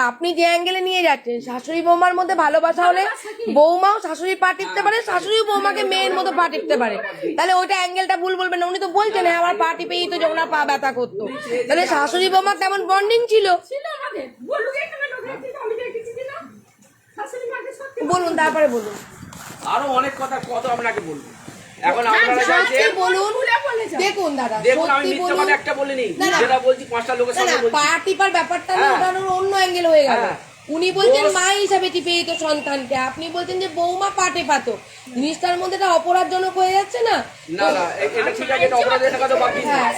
S2: আপনি যে অ্যাঙ্গেলে নিয়ে যাচ্ছেন, শাশুড়ি বৌমার মধ্যে ভালোবাসা হলে বৌমাও শাশুড়ির পা টিপতে পারে, শাশুড়ি বৌমাকে মেয়ের মতো পা টিপতে পারে, তাহলে ওইটা অ্যাঙ্গেলটা ভুল বলবেন না। উনি তো বলছেন হ্যাঁ আমার পা টিপেই তো যখন পা ব্যথা করতো, তাহলে শাশুড়ি বৌমার তেমন বন্ডিং ছিল।
S4: ছিল আমাদের। বলুক এখানে লোক আছে, আমি দেখেছি কিনা। শাশুড়ি মাকে সত্যি
S2: বলুন, তারপরে বলুন।
S7: আরো অনেক কথা কত আপনাকে বলবো। এখন আপনারা
S2: সত্যি
S7: চাইছেন,
S2: বলুন।
S4: খুলে বলে যাও।
S2: দেখুন দাদা,
S7: দেখুন আমি
S2: সত্যি
S7: মিথ্যা
S2: বলুন।
S7: কথা একটা বলিনি,
S2: না, না।
S7: যেটা বলছি 5টা লোকের
S2: না
S7: সামনে
S2: না,
S7: বলছি।
S2: পা টিপার ব্যাপারটা না,
S7: হ্যাঁ।
S2: ওটা অন্য অ্যাঙ্গেল হয়ে গেল।
S7: হ্যাঁ।
S2: উনি বলছেন
S7: দোষ-
S2: মা হিসাবে টিপে দিত সন্তানকে, আপনি বলছেন যে বৌমা পা টেপাতো। জিনিসটার মধ্যে একটা অপরাধজনক হয়ে যাচ্ছে না?
S7: না না, এটা ঠিক আছে, এটা অপরাধের টাকা তো বাকি নেই।
S2: হ্যাঁ,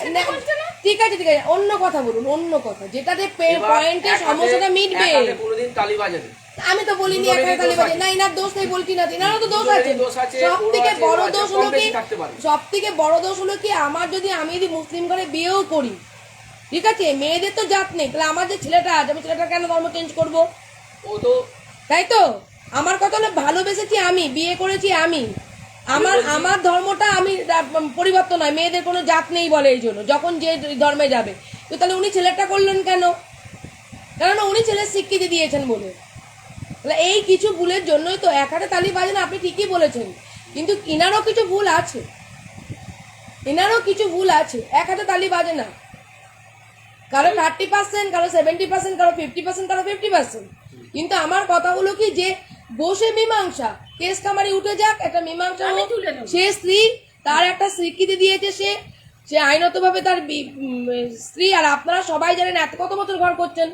S2: ঠিক আছে, অন্য কথা বলুন, অন্য কথা, যেটাতে
S7: এবার
S2: পয়েন্টে
S7: এক হাতে-
S2: সমস্যাটা মিটবে।
S7: এক হাতে কোনোদিন তালি বাজে না।
S2: আমি তো বলিনি
S7: দুজনেরই
S2: একটা তালি
S7: দোষ
S2: বাজে
S7: আছে।
S2: না, এনার দোষ নেই বলছি না, এনারও তো দোষ
S7: দুজনেরই
S2: আছে।
S7: দোষ আছে,
S2: সব থেকে
S7: ওরও আছে,
S2: বড়
S7: ওরও আছে,
S2: দোষ
S7: কম
S2: হলো কি,
S7: বেশি থাকতে পারে।
S2: সব থেকে বড় দোষ হলো কি, আমি যদি মুসলিম ঘরে বিয়েও করি, ঠিক আছে, মেয়েদের তো জাত নেই, তাহলে আমার যে ছেলেটা আছে, আমি ছেলেটা কেন ধর্ম চেঞ্জ করবো?
S7: ও তো
S2: তাই তো? আমার কথা হলো ভালোবেসেছি আমি, বিয়ে করেছি আমি, আমার ধর্মটা আমি পরিবর্তন হয়, মেয়েদের কোনো জাত নেই বলে এই জন্য, যখন যে ধর্মে যাবে। তো তাহলে উনি ছেলেটা করলেন কেন? কেননা উনি ছেলের স্বীকৃতি দিয়েছেন বলে। তাহলে এই কিছু ভুলের জন্যই তো 1 হাতে তালি বাজে না, আপনি ঠিকই বলেছেন, কিন্তু ইনারও কিছু ভুল আছে, 1 হাতে তালি বাজে না। কারো 30%, কারো 70%, কারো 50%, কারো 50%। কিন্তু আমার কথা হলো কি, যে বসে মীমাংসা, কেস কামারি উঠে যাক, একটা মীমাংসা
S4: আমি
S2: হোক।
S4: তুলে নেব।
S2: সে স্ত্রী, তার একটা স্বীকৃতি দিয়েছে, সে আইনতভাবে তার স্ত্রী। আর আপনারা সবাই জানেন কত বছর ঘর করছেন?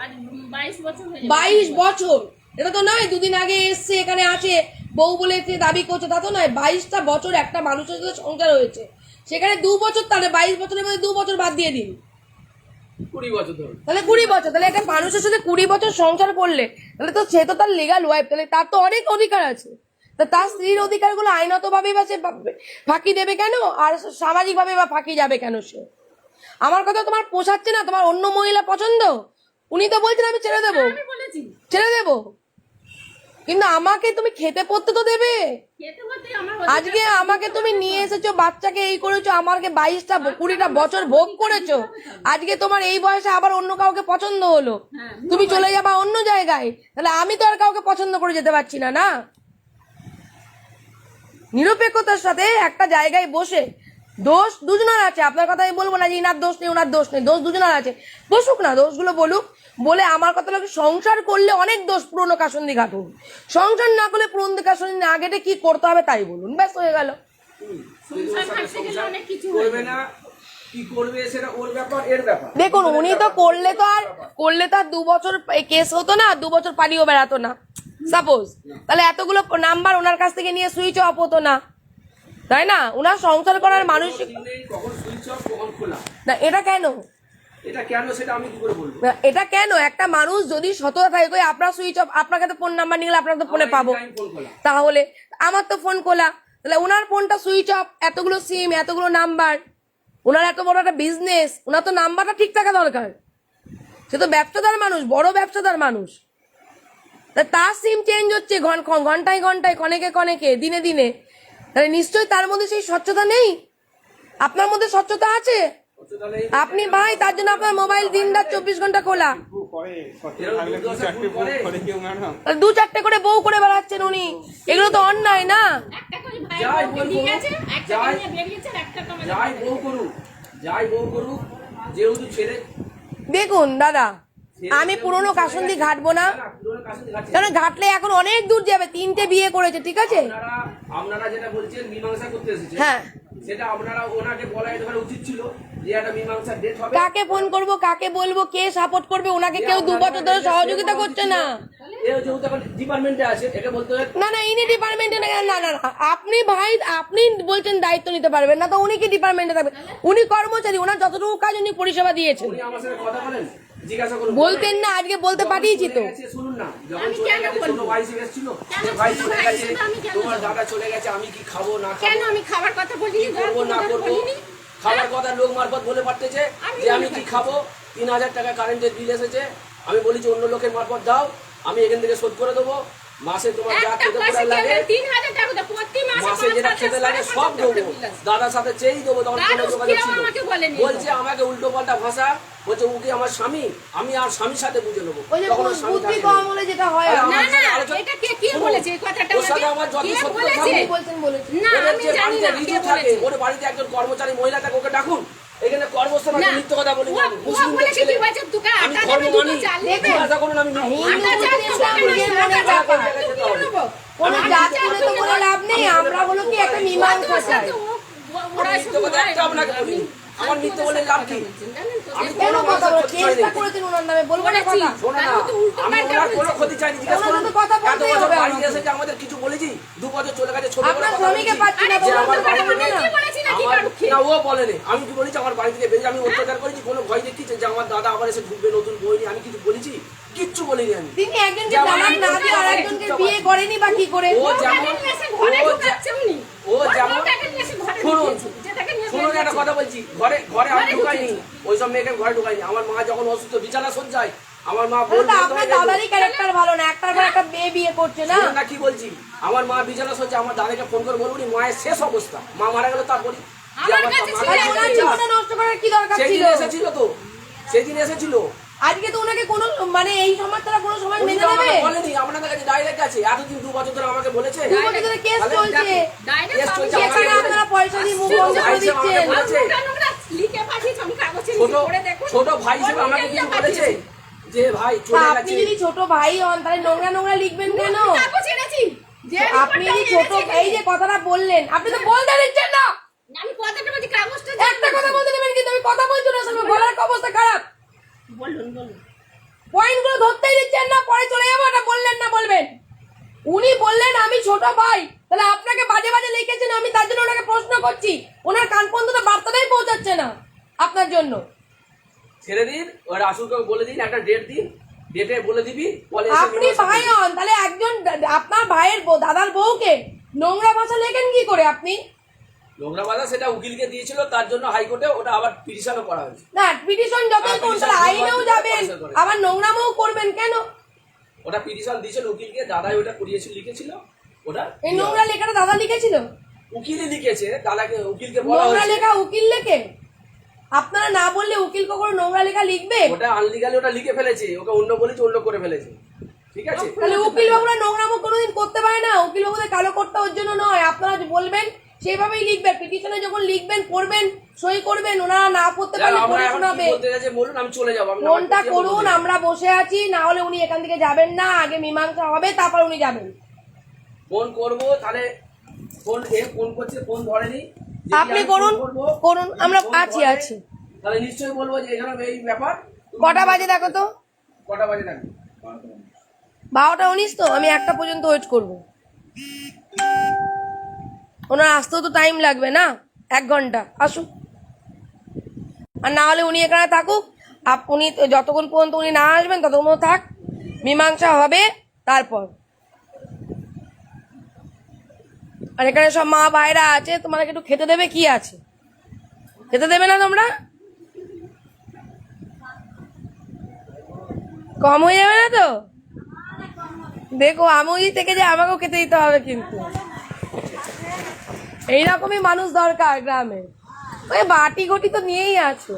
S4: আজ 22 বছর হয়ে যাবে।
S2: 22 বছর। এটা তো নয় 2 দিন আগে এসছে এখানে আছে বউ বলে দাবি করছে, তা তো নয়। 22টা বছর একটা মানুষের সাথে সংসার হয়েছে, সেখানে 2 বছর, তাহলে 22 বছরের মধ্যে 2 বছর বাদ দিয়ে দিন,
S7: 20 বছর ধরে।
S2: তাহলে 20 বছর। তাহলে একটা মানুষের সাথে 20 বছর সংসার করলে, তাহলে তো সে তো তার লিগাল ওয়াইফ, তাহলে তার তো অনেক অধিকার আছে। তা তার স্ত্রীর অধিকারগুলো আইনতভাবেই বা সে ফাঁকি দেবে কেন, আর সামাজিকভাবে বা ফাঁকি যাবে কেন সে? আমার কথা তোমার পোষাচ্ছে না, তোমার অন্য মহিলা পছন্দ, উনি তো বলছেন আমি ছেড়ে দেবো,
S4: আমি বলেছি
S2: ছেড়ে দেবো, কিন্তু আমাকে তুমি খেতে পড়তে তো দেবে।
S4: খেতে হতে আমার
S2: আজকে আমাকে তুমি নিয়ে এসেছো, বাচ্চাকে এই করেছো, আমাকে 22টা 20টা বছর ভোগ করেছো, আজকে তোমার এই বয়সে আবার অন্য কাউকে পছন্দ হলো, তুমি চলে যাবা অন্য জায়গায়, তাহলে আমি তো আর কাউকে পছন্দ করে যেতে পারছি না। না, নিরপেক্ষতার সাথে একটা জায়গায় বসে দোষ দুজনের আছে, আপনার কথা আমি বলবো না যে ইনার দোষ নেই ওনার দোষ নেই, দোষ দুজনের আছে, বসুক না দোষগুলো বলুক। বলে আমার কথা হলো সংসার করলে অনেক দোষ পুরনো কাসন্দি ঘাটুন, সংসার না করলে পুরনো কাসন্দি না ঘেটে কি করতে হবে তাই বলুন, ব্যাস হয়ে গেল।
S4: সংসার থাকতে গেলে অনেক কিছু
S7: করবে না, কি করবে সেটা ওর ব্যাপার, এর ব্যাপার।
S2: দেখুন উনি তো করলে তো আর 2 বছর কেস হতো না, 2 বছর পালিয়েও বেড়াতো না সাপোজ, তাহলে এতগুলো নাম্বার ওনার কাছ থেকে নিয়ে সুইচ অফ হতো না, তাই না? ওনার সংসার করার মানসিক
S7: কখন সুইচ অফ কখন খোলা,
S2: না এটা কেন,
S7: এটা কেন সেটা আমি কি করে বলবো?
S2: না, এটা কেন? একটা মানুষ যদি সততা থাকে কই আপনার সুইচ অফ, আপনাকে তো ফোন নাম্বার নিয়ে গেলে আপনার তো ফোনে পাবো,
S7: ফোন খোলা,
S2: তাহলে আমার তো ফোন খোলা, তাহলে ওনার ফোনটা সুইচ অফ, এতগুলো সিম এতগুলো নাম্বার, ওনার এত বড় একটা বিজনেস, ওনার তো নাম্বারটা ঠিক থাকা দরকার, সে তো ব্যবসাদার মানুষ, বড় ব্যবসাদার মানুষ, তা তার সিম চেঞ্জ হচ্ছে ঘন্টায় ঘন্টায়, কনেকে দিনে দিনে, তাহলে নিশ্চয়ই তার মধ্যে সেই স্বচ্ছতা নেই, আপনার মধ্যে স্বচ্ছতা আছে। আপনি ভাই তার জন্য আপনার মোবাইল দিন রাত 24 ঘন্টা খোলা,
S5: করে সত্যি থাকলে দু চারটে বউ করে কেউ ম্যাডাম।
S2: তাহলে 2-4টে করে বউ করে বেড়াচ্ছেন উনি, এগুলো তো অন্যায় না।
S4: একটা করে ভাই
S7: যাই
S4: বলতে
S7: বলবো,
S4: ঠিক আছে, একটা
S7: যাই।
S4: নিয়ে বেরিয়েছে, একটা তো আমাদের
S7: যাই বউ করুক, যাই বউ করুক, যেহেতু ছেলে
S2: দেখুন দাদা, আমি পুরনো কাসন্দি ঘাটবো না,
S7: পুরোনো কাছে ঘাটছে।
S2: কারণ ঘাটলে এখন অনেক দূর যাবে, 3টে বিয়ে করেছে, ঠিক আছে?
S7: আপনারা যেটা বলছেন মীমাংসা করতে এসেছে,
S2: হ্যাঁ,
S7: সেটা আপনারা ওনাকে বলা যেতে পারে উচিত ছিল যে একটা মীমাংসা ডেট হবে।
S2: কাকে ফোন করব, কাকে বলবো, কে সাপোর্ট করবে? ওনাকে কেউ 2 বছর ধরে সহযোগিতা করছে না।
S7: এ যেহেতু এখন ডিপার্টমেন্টে আছে, এটা বলতে হবে
S2: না না, ইনি ডিপার্টমেন্টে না, না না না, আপনি ভাই আপনি বলছেন দায়িত্ব নিতে পারবেন না, তো উনি কি ডিপার্টমেন্টে থাকবেন? উনি কর্মচারী, ওনার যতটুকু কাজ উনি পরিষেবা দিয়েছেন।
S7: উনি আমার সাথে কথা বলেন, জিজ্ঞাসা করুন।
S2: বলতেন না, আজকে বলতে পাঠিয়েছি তো।
S7: চলে গেছে, শুনুন না, যখন
S4: আমি
S7: চলে
S4: কেন
S7: গেছে,
S4: বলবো?
S7: ছোট ভাই এসেছিল,
S4: কেন
S7: যে ভাই
S4: ছোট
S7: চলে
S4: ভাই
S7: গেছে,
S4: এসেছিল, আমি কেন
S7: তোমার
S4: যাবো?
S7: দাদা চলে গেছে, আমি কি খাবো না
S4: কেন
S7: খাবো,
S4: আমি খাবার কথা বলিনি,
S7: কি করবো না করবো,
S4: বলিনি?
S7: খাবার কথা লোক মারফত বলে পাঠতেছে
S4: আমি
S7: যে আমি
S4: বলে
S7: কি খাবো, 3000 টাকা কারেন্টের বিল এসেছে, আমি বলি যে অন্য লোকের মারফত দাও, আমি এখান থেকে শোধ করে দেবো, মাসে তোমার যা
S4: একটা
S7: খেতে
S4: মাসে
S7: পড়া লাগে,
S4: 3000 টাকা তো প্রতি মাসে
S7: মাসে যেটা খেতে লাগে সব দেবো, দাদার সাথে চেয়েই দেবো, তখন
S4: দাদু
S7: কোনো যোগাযোগ
S4: কেউ
S7: ছিল,
S4: আমাকে বলেনি।
S7: বলছে আমাকে উল্টো পাল্টা ভাষা, বলছে ওকে আমার স্বামী, আমি আর স্বামীর সাথে বুঝে নেবো,
S2: ওই যে
S7: তখন ওর স্বামী
S2: বুদ্ধি
S7: থাকে
S2: কম
S7: না।
S2: হলে যেটা হয়
S7: আরে
S2: আর
S7: আমার
S4: না
S7: সাথে
S4: না,
S7: আলোচনা-
S4: এটা কে
S7: শোনো,
S4: বলেছে এই কথাটা?
S7: ওর সাথে
S4: আমাকে?
S7: আমার যত
S4: কে
S7: সত্য
S4: বলেছে?
S7: থাকবে,
S2: বলছেন বলেছেন।
S4: না
S7: ওদের
S4: আমি
S7: যে
S4: জানি
S7: বাড়িতে
S4: না কে
S7: রিজু থাকে,
S4: বলেছে।
S7: ওর বাড়িতে একজন কর্মচারী মহিলা থাকে, ওকে ডাকুন, এখানে কর্মস্থল
S4: না,
S7: আছে, মিথ্যে কথা বলি না,
S4: ও
S7: মুসলিমদের
S4: বলেছে
S7: ছেলে,
S4: কি বলছে, তোকে
S7: আমি
S4: আটা
S7: ধর্ম
S4: দেবে, দুটো
S7: মানি,
S4: চাল দেবে।
S7: জিজ্ঞাসা করুন, আমি
S2: হিন্দু
S4: আটা চাল
S2: মুসলিম
S4: দেবে,
S2: নিজের
S4: আটা
S2: মনে
S4: চাল
S2: ব্যাপার,
S4: দেবে, কি নেবো?
S2: কোনো জাত তুলে তো বলে লাভ নেই, আমরা হলো কি একটা মীমাংসা চাই।
S4: ওরা
S7: মিথ্যে কথা একটা আপনাকে বলি, আমার মিথ্যে বলে লাভ কি? আমি
S2: কেন
S7: কোনো
S2: কথা
S7: মানুষের
S2: বলো,
S7: ক্ষতি
S2: চেষ্টা
S7: চাইনি।
S2: করেছেন ওনার নামে, বলবো না কথা।
S7: শোনো না,
S4: তাহলে তো উল্টো
S7: আমি
S4: পাল্টা
S7: ওনার কোনো
S4: বলছে।
S7: ক্ষতি চাইনি, জিজ্ঞাসা
S2: ওনার
S7: করুন,
S2: তো কথা
S7: এত
S2: বলতেই
S7: বছর
S2: হবে
S7: বাড়ি
S2: আমাকে।
S7: এসেছে, আমাদের কিছু বলেছি, 2 বছর চলে গেছে, ছোট
S2: আপনার
S7: করে কথা
S2: স্বামীকে
S7: বলেছি।
S2: পাচ্ছি না,
S7: যে
S2: বলুন
S7: আমার
S2: তো
S7: বাড়ি
S2: কথা বলুন
S7: থেকে-
S2: না।
S4: বলেছি নাকি
S7: আমার-
S4: কারোকে?
S7: না, ও বলেনি, আমি কি বলেছি আমার বাড়ি থেকে বেরিয়ে আমি অত্যাচার করেছি, কোনো ভয় দেখিয়েছে যে আমার দাদা আবার এসে ঢুকবে নতুন বই নিয়ে, আমি কিছু বলেছি? কিচ্ছু বলিনি আমি।
S2: তিনি একজনকে
S7: যেমন
S2: তালাক না দিয়ে আর একজনকে বিয়ে করেনি বা কি করে?
S7: ও যেমন
S4: ঘরে
S7: ও
S4: ঢুকাচ্ছে উনি।
S7: ও যেমন
S4: তাকে নিয়ে এসে ঘরে
S7: শুনুন,
S4: ঢুকিয়েছে, যেটাকে নিয়ে
S7: শুনুন একটা
S4: বেরিয়েছে।
S7: কথা বলছি, ঘরে ঘরে আমি
S4: ঘরে
S7: ঢুকাইনি,
S4: ঢুকিয়েছে।
S7: ওই সব মেয়েকে ঘরে ঢুকাইনি। আমার মা যখন অসুস্থ বিছানা সজ্জায়, আমার মা
S2: তাহলে তো
S7: বলল
S2: আপনার দাদারই ক্যারেক্টার ভালো না, একটার পর একটা মেয়ে বিয়ে করছে না।
S7: না কি বলছি, আমার মা বিছানা সজ্জায়, আমার দাদাকে ফোন করে বলবো মায়ের শেষ অবস্থা, মা মারা গেল, তারপরই যে
S4: আমার
S7: আমার
S4: কাছে
S7: মা-
S4: ছিল,
S2: তাহলে ওনার জীবনটা নষ্ট করার কি দরকার
S7: সেদিন
S2: ছিল?
S7: এসেছিল তো, সেদিন এসেছিল,
S2: আজকে তো ওনাকে কোনো মানে এই সমাজ তারা কোনো সময়
S7: উনি
S2: মেনে
S7: তো
S2: নেবে?
S7: আমাকে বলেনি, আপনাদের কাছে ডাইরেক্ট আছে, এতদিন 2 বছর ধরে আমাকে বলেছে,
S2: 2 বছর ধরে কেস
S7: তাহলে
S2: চলছে,
S7: দেখো,
S4: Direct
S7: কেস চলছে,
S4: আমি
S7: আমাকে
S2: সেখানে
S7: বলেছে।
S2: আপনারা পয়সা দিয়ে মুখ বন্ধ করে দিচ্ছেন।
S7: আমাকে বলেছে।
S4: নোংরা নোংরা লিখে পাঠিয়েছে, আমি কাগজে
S7: ছোট
S4: লিখে পড়ে দেখুন।
S7: ছোট ভাই হিসেবে আমাকে কিছু বলেছে যে ভাই
S2: তা
S7: চলে
S2: আপনি
S7: গেছে,
S2: যদি ছোট ভাই হন তাহলে নোংরা নোংরা লিখবেন কেন?
S4: কাগজ এনেছি। যে
S2: আপনি
S4: রিপোর্টটা
S2: যদি ছোট
S4: এনেছি,
S2: এই যে কথাটা বললেন, আপনি তো বলতে দিচ্ছেন না।
S4: আমি কথাটা বলছি, কাগজটা
S2: একটা কথা বলতে দেবেন, কিন্তু আমি কথা বলছি না, শুনুন গলার অবস্থা খারাপ,
S4: বলুন বলুন।
S2: পয়েন্ট গুলো ধরতেই দিচ্ছেন না, পরে চলে যাবো, এটা বললেন না বলবেন। উনি বললেন আমি ছোট ভাই, তাহলে আপনাকে বাজে বাজে লিখেছেন, আমি তার জন্য ওনাকে প্রশ্ন করছি, ওনার কান পর্যন্ত বার্তাটাই পৌঁছাচ্ছে না আপনার জন্য।
S7: ছেড়ে দিন, ওর আসুকে বলে দিন, একটা ডেট দিন, ডেটে বলে দিবি, বলে এসে
S2: আপনি
S7: মীমাংসা
S2: ভাই
S7: করবি।
S2: হন, তাহলে একজন আপনার ভাইয়ের দাদার বউকে নোংরা ভাষা লেখেন কি করে আপনি?
S7: নোংরা বাধা সেটা উকিলকে দিয়েছিল, তার জন্য হাইকোর্টে ওটা আবার পিটিশনও করা হয়েছে।
S2: না পিটিশন যতই
S7: হ্যাঁ,
S2: করুন,
S7: petition
S2: তাহলে আইনেও যাবেন,
S7: petition করে।
S2: আবার নোংরামও করবেন কেন?
S7: ওটা পিটিশন দিয়েছিল উকিলকে, দাদাই ওটা করিয়েছিল, লিখেছিল ওটা,
S2: এই নোংরা লেখাটা দাদা লিখেছিল?
S7: উকিলই লিখেছে, দাদাকে উকিলকে বলা
S2: নোংরা
S7: হয়েছে,
S2: লেখা উকিল লেখে? আপনারা না বললে উকিল কখনো নোংরা লেখা লিখবে?
S7: ওটা আনলিগালি ওটা লিখে ফেলেছে, ওকে অন্য বলেছে, অন্য করে ফেলেছে, ঠিক আছে?
S2: তাহলে উকিল বাবুরা নোংরামো কোনোদিন করতে পারে না? উকিল বাবুদের কালো করতে ওর জন্য নয়, আপনারা যে বলবেন সেভাবেই লিখবেন। পিটিশনে যখন লিখবেন পড়বেন, সই করবেন, ওনারা না পড়তে পারলে
S7: আমরা
S2: পড়ে
S7: এখন কি
S2: শোনাবে।
S7: বলতে গেছে বলুন, আমি চলে যাবো। আমি
S2: ফোনটা
S7: আমার
S2: করুন,
S7: বলতে
S2: আমরা বসে আছি, না হলে উনি এখান থেকে যাবেন না, আগে মীমাংসা হবে তারপর উনি যাবেন।
S7: ফোন করবো, তাহলে ফোন করছে, ফোন ধরেনি। যদি
S2: আপনি
S7: আমি
S2: করুন,
S7: ফোন করবো,
S2: করুন,
S7: যদি
S2: আমরা
S7: ফোন
S2: আছি
S7: ধরে,
S2: আছি।
S7: তাহলে নিশ্চয়ই বলবো যে এখানে এই ব্যাপার। তুমি
S2: কটা বাজে দেখো তো?
S7: কটা বাজে থাকবে?
S2: 12টা 19 তো, আমি 1টা পর্যন্ত ওয়েট করবো। ওনার আসতেও তো টাইম লাগবে না, 1 ঘন্টা আসুক। আর না হলে উনি এখানে থাকুক, উনি যতক্ষণ পর্যন্ত উনি না আসবেন ততক্ষণ থাক, মীমাংসা হবে তারপর। আর এখানে সব মা ভাইরা আছে, তোমাকে একটু খেতে দেবে, কি আছে? খেতে দেবে না তোমরা? কম হয়ে যাবে না তো? দেখো আমি থেকে যে আমাকেও খেতে দিতে হবে কিন্তু। এইরকমই মানুষ দরকার গ্রামে। ওই বাটি ঘটি তো নিয়েই আছো।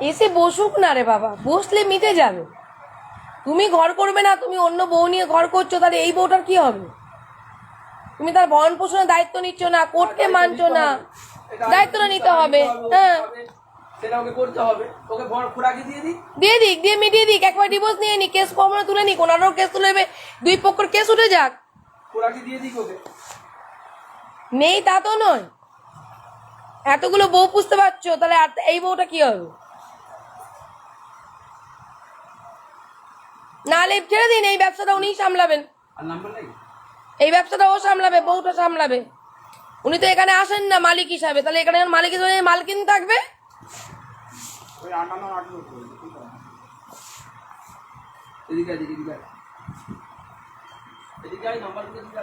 S2: এসে বসুক না রে বাবা, বসলে মিটে যাবে। তুমি ঘর করবে না, তুমি অন্য বউ নিয়ে ঘর করছো, তাহলে এই বউটার কি হবে? তুমি তার ভরণ পোষণের দায়িত্ব নিচ্ছ না, কোর্টকে মানছো না, দায়িত্বটা নিতে হবে। হ্যাঁ,
S7: সেটা ওকে করতে হবে। ওকে খোরাকি দিয়ে দিই,
S2: দিয়ে দিক, দিয়ে মিটিয়ে দিক, একবার ডিভোর্স নিয়ে নি, কেস কমনে তুলে নিক, ওনারও কেস তুলে নেবে, দুই পক্ষের কেস উঠে যাক।
S7: খোরাকি দিয়ে দিই ওকে।
S2: নেই তা তো নয়, এতগুলো বউ পুষতে পারছো, তাহলে আর এই বউটা কি হবে? নাহলে ছেড়ে দিন, এই ব্যবসাটা উনিই সামলাবেন।
S7: আর নাম্বার নেই?
S2: এই ব্যবসাটা ও সামলাবে, বউটা সামলাবে। উনি তো এখানে আসেন না মালিক হিসাবে, তাহলে এখানে মালিক হিসাবে মালকিন থাকবে।
S5: ওই 58
S7: এদিকে আয়, এদিকে আয়। এদিকে আয়, নাম্বার দিয়ে দিই।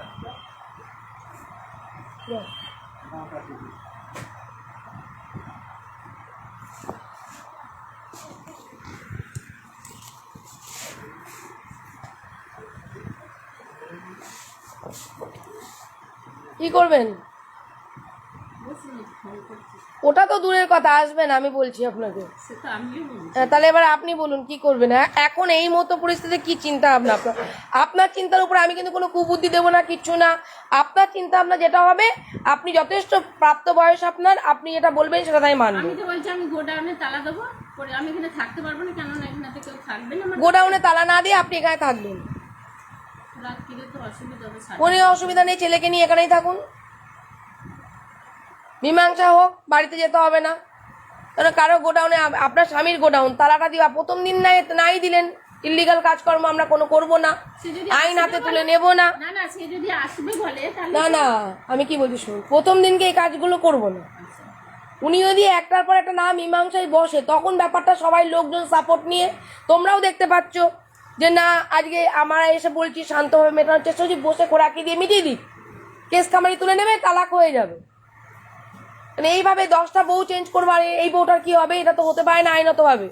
S2: কি করবেন? ওটা তো দূরের কথা, আসবেন, আমি বলছি আপনাকে।
S4: সেটা আমিও বলছি।
S2: তাহলে এবার আপনি বলুন কি করবেন। এখন এই মতো পরিস্থিতিতে কি চিন্তা ভাবনা আপনার? আপনার চিন্তার উপর আমি কিন্তু কোনো কুবুদ্ধি দেবো না, কিচ্ছু না। আপনার চিন্তা ভাবনা যেটা হবে, আপনি যথেষ্ট প্রাপ্ত বয়স আপনার, আপনি যেটা বলবেন সেটা তাই মানবো।
S4: আমি তো বলছি আমি গোডাউনে তালা দেবো, পরে আমি এখানে থাকতে পারবো না, কেননা এখানে তো কেউ থাকবে না। আমার
S2: গোডাউনে তালা না দিয়ে আপনি এখানে থাকবেন,
S4: রাত্রিরে তো অসুবিধা হবে।
S2: কোনো অসুবিধা নেই, ছেলেকে নিয়ে এখানেই থাকুন, মীমাংসা হোক, বাড়িতে যেতে হবে না। কারণ কারো গোডাউনে, আপনার স্বামীর গোডাউন, তালাটা দিবা প্রথম দিন নাই দিলেন, ইল্লিগাল কাজকর্ম আমরা কোনো করবো না,
S4: সে যদি
S2: আইন
S4: আসবে
S2: হাতে তুলে
S4: বলে-
S2: নেব না।
S4: না না, সে যদি আসবে বলে তাহলে
S2: না না, আমি কি বলছি শুনুন, প্রথম দিনকে এই কাজগুলো করবো না। উনি যদি একটার পর একটা না মীমাংসায় বসে, তখন ব্যাপারটা সবাই লোকজন সাপোর্ট নিয়ে, তোমরাও দেখতে পাচ্ছ যে না, আজকে আমরা এসে বলছি শান্তভাবে মেটানোর চেষ্টা করছি, বসে খোরাকি দিয়ে মিটিয়ে দিই, কেস কামারি তুলে নেবে, তালাক হয়ে যাবে। মানে এইভাবে 10টা বউ চেঞ্জ করবো, আর এই বউটার কি হবে? এটা তো হতে পারে না আইনত ভাবে।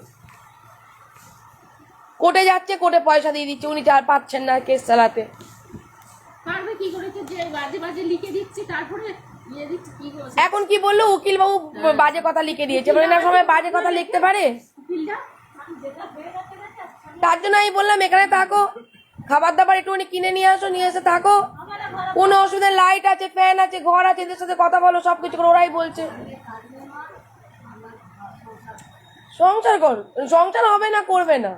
S2: কোর্টে যাচ্ছে, কোর্টে পয়সা দিয়ে দিচ্ছে, উনি পাচ্ছেন না কেস চালাতে।
S4: পারবে কি করেছে যে বাজে বাজে লিখে দিচ্ছি, তারপরে ইয়ে দিচ্ছি কি করছে
S2: এখন কি বললো, উকিল বাবু বাজে কথা লিখে দিয়েছে, বলে না সময় বাজে কথা লিখতে পারে।
S4: উকিলটা।
S2: তার জন্য আমি বললাম এখানে থাকো, খাবার দাবার একটুখানি কিনে নিয়ে আসো, নিয়ে এসে থাকো, কোনো অসুবিধা, লাইট আছে, ফ্যান আছে, ঘর আছে, এদের সাথে কথা বলো, সবকিছু করে, ওরাই বলছে। সংসার কর, সংসার হবে না, করবে না।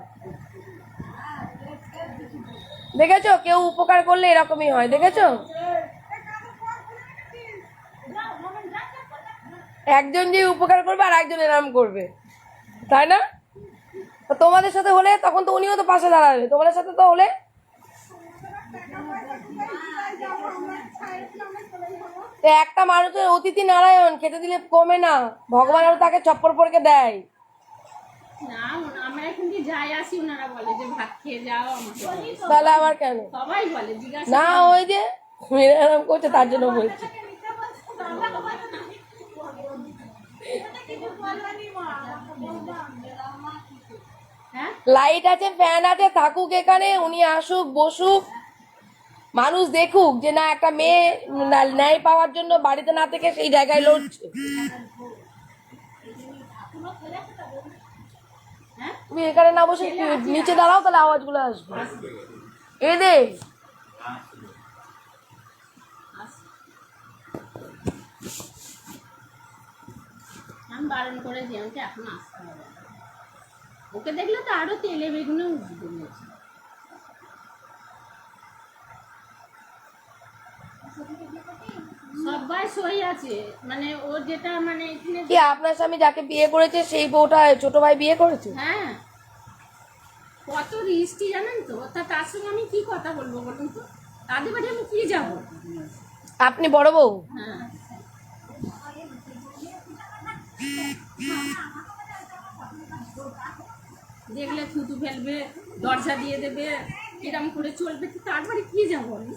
S2: দেখেছো, কেউ উপকার করলে এরকমই হয়, দেখেছো? একজন যে উপকার করবে আর একজন এরম করবে, তাই না? তো তোমাদের সাথে হলে তখন তো উনিও তো পাশে দাঁড়াবে, তোমাদের সাথে তো হলে। একটা মানুষের অতিথি নারায়ণ, খেতে দিলে কমে না, ভগবান আরো তাকে চপ্পর পরকে দেয়।
S4: না, আমরা এখন যে যাই আসি ওনারা বলে যে ভাত খেয়ে যাও, আমাকে বলে।
S2: তাহলে আবার কেন?
S4: সবাই বলে, জিজ্ঞাসা
S2: না, ওই যে এরকম করছে তার জন্য বলছি।
S4: হ্যাঁ
S2: লাইট আছে, ফ্যান আছে, থাকুক এখানে, উনি আসুক, বসুক, মানুষ দেখুক যে না একটা মেয়ে ন্যায় পাওয়ার জন্য বাড়িতে না থেকে সেই জায়গায় লড়ছে। তুমি এখানে না বসে নিচে দাঁড়াও, তাহলে আওয়াজগুলো আসবে। এ দে
S4: আমি বারণ করেছি, আমাকে এখন আসতে হবে না। ওকে দেখলে তো আরো তেলে বেগুনে উঠবে। সবাই সই আছে, মানে ও যেটা মানে এখানে
S2: কি আপনার স্বামী যাকে বিয়ে করেছে সেই বউটা ছোট ভাই বিয়ে করেছে?
S4: হ্যাঁ, কত রিস্টি জানেন তো। তার সঙ্গে আমি কি কথা বলবো বলুন তো? তাদের বাড়ি আমি কি যাবো?
S2: আপনি বড় বউ?
S4: হ্যাঁ, দেখলে থুতু ফেলবে, দরজা দিয়ে দেবে, এরকম করে চলবে। তো তার বাড়ি কি যাবো আমি?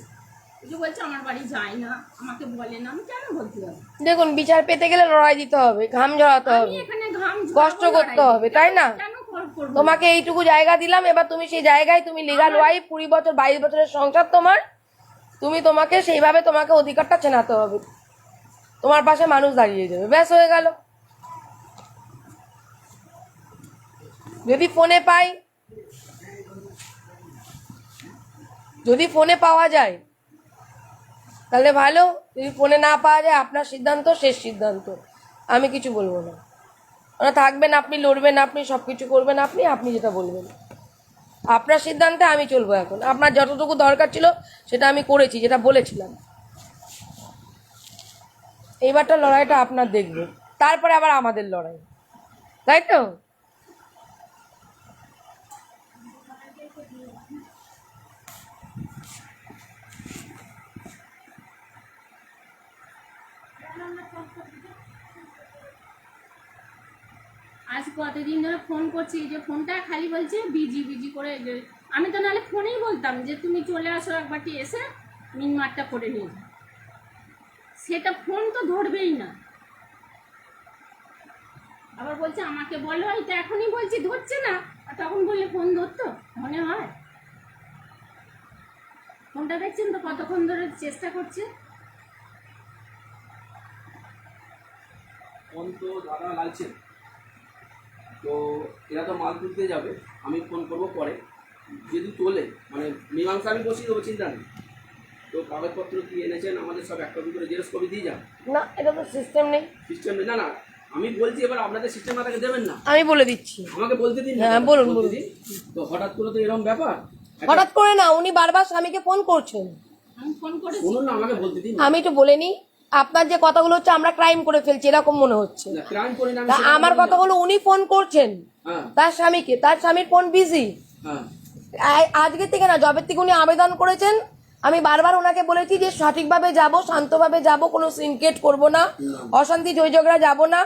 S4: যে বলছে আমার বাড়ি যায় না, আমাকে বলে না, আমি কেন বলতে যাবো?
S2: দেখুন, বিচার পেতে গেলে লড়াই দিতে হবে, ঘাম ঝরাতে
S4: আমি
S2: হবে,
S4: এখানে ঘাম
S2: কষ্ট করতে হবে, তাই না?
S4: কেন করবো?
S2: তোমাকে এইটুকু জায়গা দিলাম, এবার তুমি সেই জায়গায়, তুমি লিগাল ওয়াইফ, 20 বছর 22 বছরের সংসার তোমার, তোমাকে সেইভাবে তোমাকে অধিকারটা চেনাতে হবে। তোমার পাশে মানুষ দাঁড়িয়ে যাবে, ব্যাস হয়ে গেল। যদি ফোনে পাই, যদি ফোনে পাওয়া যায় তাহলে ভালো, যদি ফোনে না পাওয়া যায় আপনার সিদ্ধান্ত, শেষ সিদ্ধান্ত, আমি কিছু বলবো না। ওরা থাকবেন, আপনি লড়বেন, আপনি সব কিছু করবেন, আপনি যেটা বলবেন, আপনার সিদ্ধান্তে আমি চলবো। এখন আপনার যতটুকু দরকার ছিল সেটা আমি করেছি, যেটা বলেছিলাম। এইবারটা লড়াইটা আপনার দেখবে, তারপরে আবার আমাদের লড়াই, তাই তো?
S4: আজ কতদিন ধরে ফোন করছি, যে ফোনটা খালি বলছে বিজি বিজি করে। আমি তো নাহলে ফোনেই বলতাম যে তুমি চলে আসো, একবারটি এসে মিনমারটা করে নিয়ে যাও। সেটা ফোন তো ধরবেই না। আবার বলছে আমাকে বলো, এটা এখনই বলছি ধরছে না, আর তখন বললে ফোন ধরতো, মনে হয়? ফোনটা দেখছেন তো কতক্ষণ ধরে চেষ্টা করছে।
S7: ফোন তো দাদা লাগছে, তো এরা তো মাল তুলতে যাবে, আমি ফোন করবো পরে। যদি তোলে মানে মীমাংসা আমি বসিয়ে দেবো, চিন্তা নেই। তো কাগজপত্র কি এনেছেন আমাদের সব একটা করে জেরক্স কপি দিয়ে যান।
S2: না, এটা তো সিস্টেম নেই।
S7: সিস্টেম নেই, না না আমি বলছি, এবার আপনাদের সিস্টেম তাকে দেবেন না,
S2: আমি বলে দিচ্ছি।
S7: আমাকে বলতে দিন।
S2: হ্যাঁ, বলুন,
S7: বলতে
S2: বলুন।
S7: দিন। তো হঠাৎ করে তো এরকম ব্যাপার,
S2: হঠাৎ করে না, উনি বারবার স্বামীকে ফোন করছেন।
S4: আমি ফোন করেছি।
S7: শুনুন না, আমাকে বলতে দিন।
S2: আমি তো বলে নিই, আপনার যে কথাগুলো হচ্ছে আমরা ক্রাইম করে ফেলছি এরকম মনে হচ্ছে।
S7: না ক্রাইম করি না আমি,
S2: তা
S7: সেটা
S2: আমার
S7: বলি না।
S2: কথা হলো, উনি ফোন করছেন
S7: হ্যাঁ
S2: তার স্বামীকে, তার স্বামীর ফোন বিজি।
S7: হ্যাঁ
S2: আজকে থেকে না, যবে থেকে উনি আবেদন করেছেন, আমি বারবার ওনাকে বলেছি যে সঠিকভাবে যাব, শান্তভাবে যাব, কোনো সিনক্রেট করব না, অশান্তি ঝগড়া যাব না।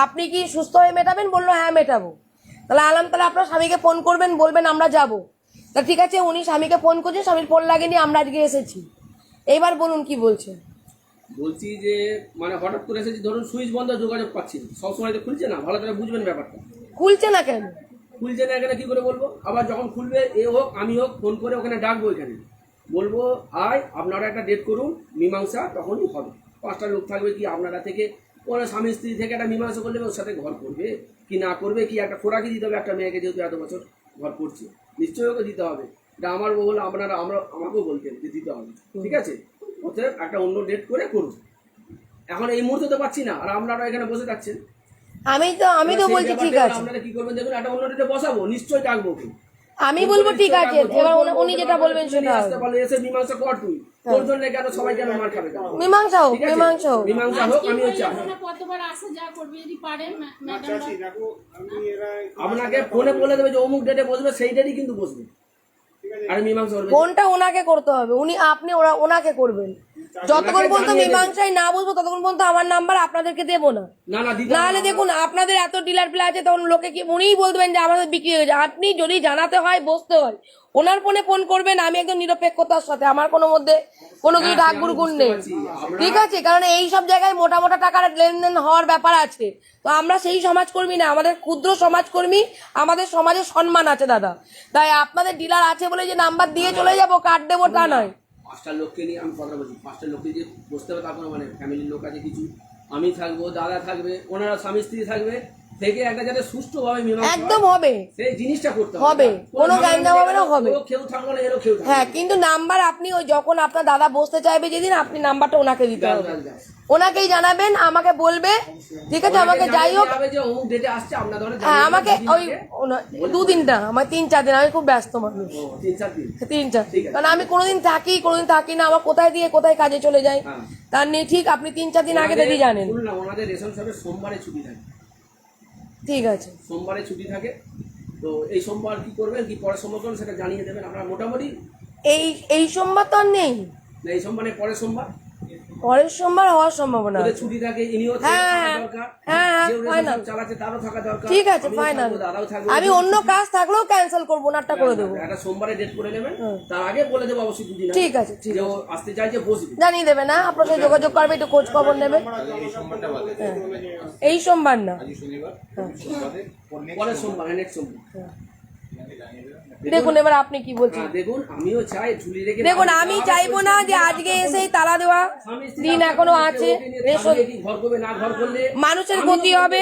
S2: আপনি কি সুস্থ হয়ে মেটাবেন? বললো হ্যাঁ মেটাবো। তাহলে আলাম, তাহলে আপনার স্বামীকে ফোন করবেন, বলবেন আমরা যাব। তা ঠিক আছে, উনি স্বামীকে ফোন করছেন, স্বামীর ফোন লাগেনি, আমরা আজকে এসেছি। এইবার বলুন কি বলছেন।
S7: বলছি যে মানে হঠাৎ করে এসেছি, ধরুন সুইচ বন্ধ, যোগাযোগ পাচ্ছি না, সবসময় তো খুলছে না, ভালো করে বুঝবেন ব্যাপারটা।
S2: খুলছে না কেন?
S7: খুলছে না এখানে কি করে বলবো? আবার যখন খুলবে, এ হোক আমি হোক, ফোন করে ওখানে ডাকবো, এখানে বলবো আয় আপনারা একটা ডেট করুন, মীমাংসা তখনই হবে। 5টা লোক থাকবে, কি আপনারা থেকে ওরা স্বামী স্ত্রী থেকে একটা মীমাংসা করলে ওর সাথে ঘর করবে কি না করবে, কি একটা খোরাকি দিতে হবে একটা মেয়েকে, যেহেতু এত বছর ঘর করছে, নিশ্চয়ই ওকে দিতে হবে। এটা আমার বউ হলে আমাকেও বলতেন যে দিতে হবে, ঠিক আছে? অতএব একটা অন্য ডেট করে করুন। এখন এই মুহূর্তে তো পাচ্ছি না, আর আপনারা এখানে বসে থাকছেন।
S2: আমি তো বলছি ঠিক আছে,
S7: আপনারা কি করবেন দেখুন, একটা অন্য ডেটে বসাবো, নিশ্চয়ই ডাকবো ওকে।
S2: আমি বলবো ঠিক আছে, এবার উনি যেটা বলবেন সেটা
S7: আসতে
S2: হবে।
S7: পারলে এসে মীমাংসা কর তুই, তোর জন্য কেন সবাই কেন মার খাবে কেন?
S2: মীমাংসা হোক,
S7: ঠিক আছে?
S2: মীমাংসা হোক।
S7: মীমাংসা হোক, আমিও চাই।
S4: কতবার আসা যা করবে যদি পারে ম্যাডাম।
S5: চাচি দেখো, আমি এরা
S7: আপনাকে ফোনে বলে দেবে যে অমুক ডেটে বসবে, সেই ডেটই কিন্তু বসবে, আর মীমাংসা করবে।
S2: ফোনটা ওনাকে করতে হবে, আপনি ওনাকে করবেন। যতক্ষণ পর্যন্ত মীমাংসায় না বুঝবো ততক্ষণ পর্যন্ত আমার নাম্বার আপনাদেরকে দেবো না।
S7: না না দিদি,
S2: নাহলে দেখুন, আপনাদের এত ডিলার প্লে আছে, তখন লোকে কি উনিই বলবেন যে আমাদের বিক্রি হয়ে গেছে। আপনি যদি জানাতে হয়, বসতে হয়, ওনার ফোনে ফোন করবেন। আমি একদম নিরপেক্ষতার সাথে, আমার কোনো মধ্যে কোনো কিছু
S7: হ্যাঁ,
S2: ঢাক গুড় নেই,
S7: আমরা-
S2: ঠিক আছে? কারণ এই সব জায়গায় মোটা মোটা টাকার লেনদেন হওয়ার ব্যাপার আছে। তো আমরা সেই সমাজকর্মী না, আমাদের ক্ষুদ্র সমাজকর্মী, আমাদের সমাজে সম্মান আছে দাদা। তাই আপনাদের ডিলার আছে বলে যে নাম্বার দিয়ে চলে যাবো, কার্ড দেবো তা নয়।
S7: 5টা লোককে নিয়ে আমি কথা বলছি, 5টা লোককে যে বসতে হবে তারপরে মানে ফ্যামিলির লোক আছে কিছু, আমি থাকবো, দাদা থাকবে, ওনারা স্বামী স্ত্রী থাকবে, থেকে একটা যাতে সুষ্ঠুভাবে মীমাংসা
S2: একদম
S7: হয়,
S2: হবে।
S7: সেই জিনিসটা করতে
S2: হবে। কোনো
S7: ঝামেলা
S2: গ্যাঞ্জাম হবে না, হবে।
S7: ও কেউ থাকবে না, এরও কেউ থাকবে
S2: হ্যাঁ, কিন্তু নাম্বার আপনি ওই যখন আপনার দাদা বসতে চাইবে যেদিন, আপনি নাম্বারটা ওনাকে দিতে হবে, ওনাকেই জানাবেন, আমাকে বলবে, ঠিক আছে? আমাকে যাই হোক,
S7: যে ও ডেটে আসছে আপনার ধরে
S2: হ্যাঁ আমাকে ওই 2 দিন না, আমার 3-4 দিন, আমি খুব ব্যস্ত মানুষ,
S7: 3-4 দিন
S2: 3-4,
S7: ঠিক আছে।
S2: কারণ আমি কোনোদিন থাকি কোনোদিন থাকি না, আমার কোথায় দিয়ে কোথায় কাজে চলে যাই,
S7: হ্যাঁ।
S2: তার নেই ঠিক। আপনি 3-4 দিন আগে থেকে জানেন।
S7: শুনুন না, ওনাদের রেশন শপে সোমবারে ছুটি থাকে,
S2: ঠিক আছে,
S7: সোমবারে ছুটি থাকে। তো এই সোমবার কি করবেন, কি পরের সোমবার করবেন সেটা জানিয়ে দেবেন। আমরা মোটামুটি
S2: এই সোমবার তো আর নেই,
S7: না, এই সোমবারে পরের সোমবার
S2: পরের সোমবার হওয়ার সম্ভাবনা
S7: ওদের
S2: আছে।
S7: ছুটি থাকে, ইনিও
S2: হ্যাঁ,
S7: থাকা দরকার,
S2: হ্যাঁ,
S7: যে রেশন
S2: final।
S7: শপ চালাচ্ছে তারও থাকা দরকার।
S2: ঠিক আছে,
S7: আমিও
S2: ফাইনাল।
S7: থাকবো, দাদাও থাকবে।
S2: আমি অন্য কাজ থাকলেও ক্যান্সেল করবো, ওনারটা করে দেবো।
S7: একটা সোমবারে ডেট করে নেবেন,
S2: হুম।
S7: তার আগে বলে দেবো অবশ্যই 2 দিন আগে।
S2: ঠিক আছে, ঠিক
S7: যে ও আসতে চাই যে বসবে।
S2: জানিয়ে দেবে না, আপনার সাথে যোগাযোগ করবে, একটু খোঁজ খবর নেবে।
S6: এই সোমবারটা বাদে
S2: এই সোমবার না,
S6: আজই শনিবার সোমবারে
S7: পরের সোমবার, নেক্সট সোমবার।
S6: জানিয়ে দেবেন।
S2: দেখুন এবার আপনি কি বলছেন।
S7: হ্যাঁ, দেখুন আমিও চাই ঝুলি রেখে
S2: দেখুন, আমি চাইবো না যে আজকে এসেই তালা দেওয়া দিন এখনো আছে, রেশন
S7: ঘর করবে না, ঘর করলে
S2: মানুষের ক্ষতি হবে,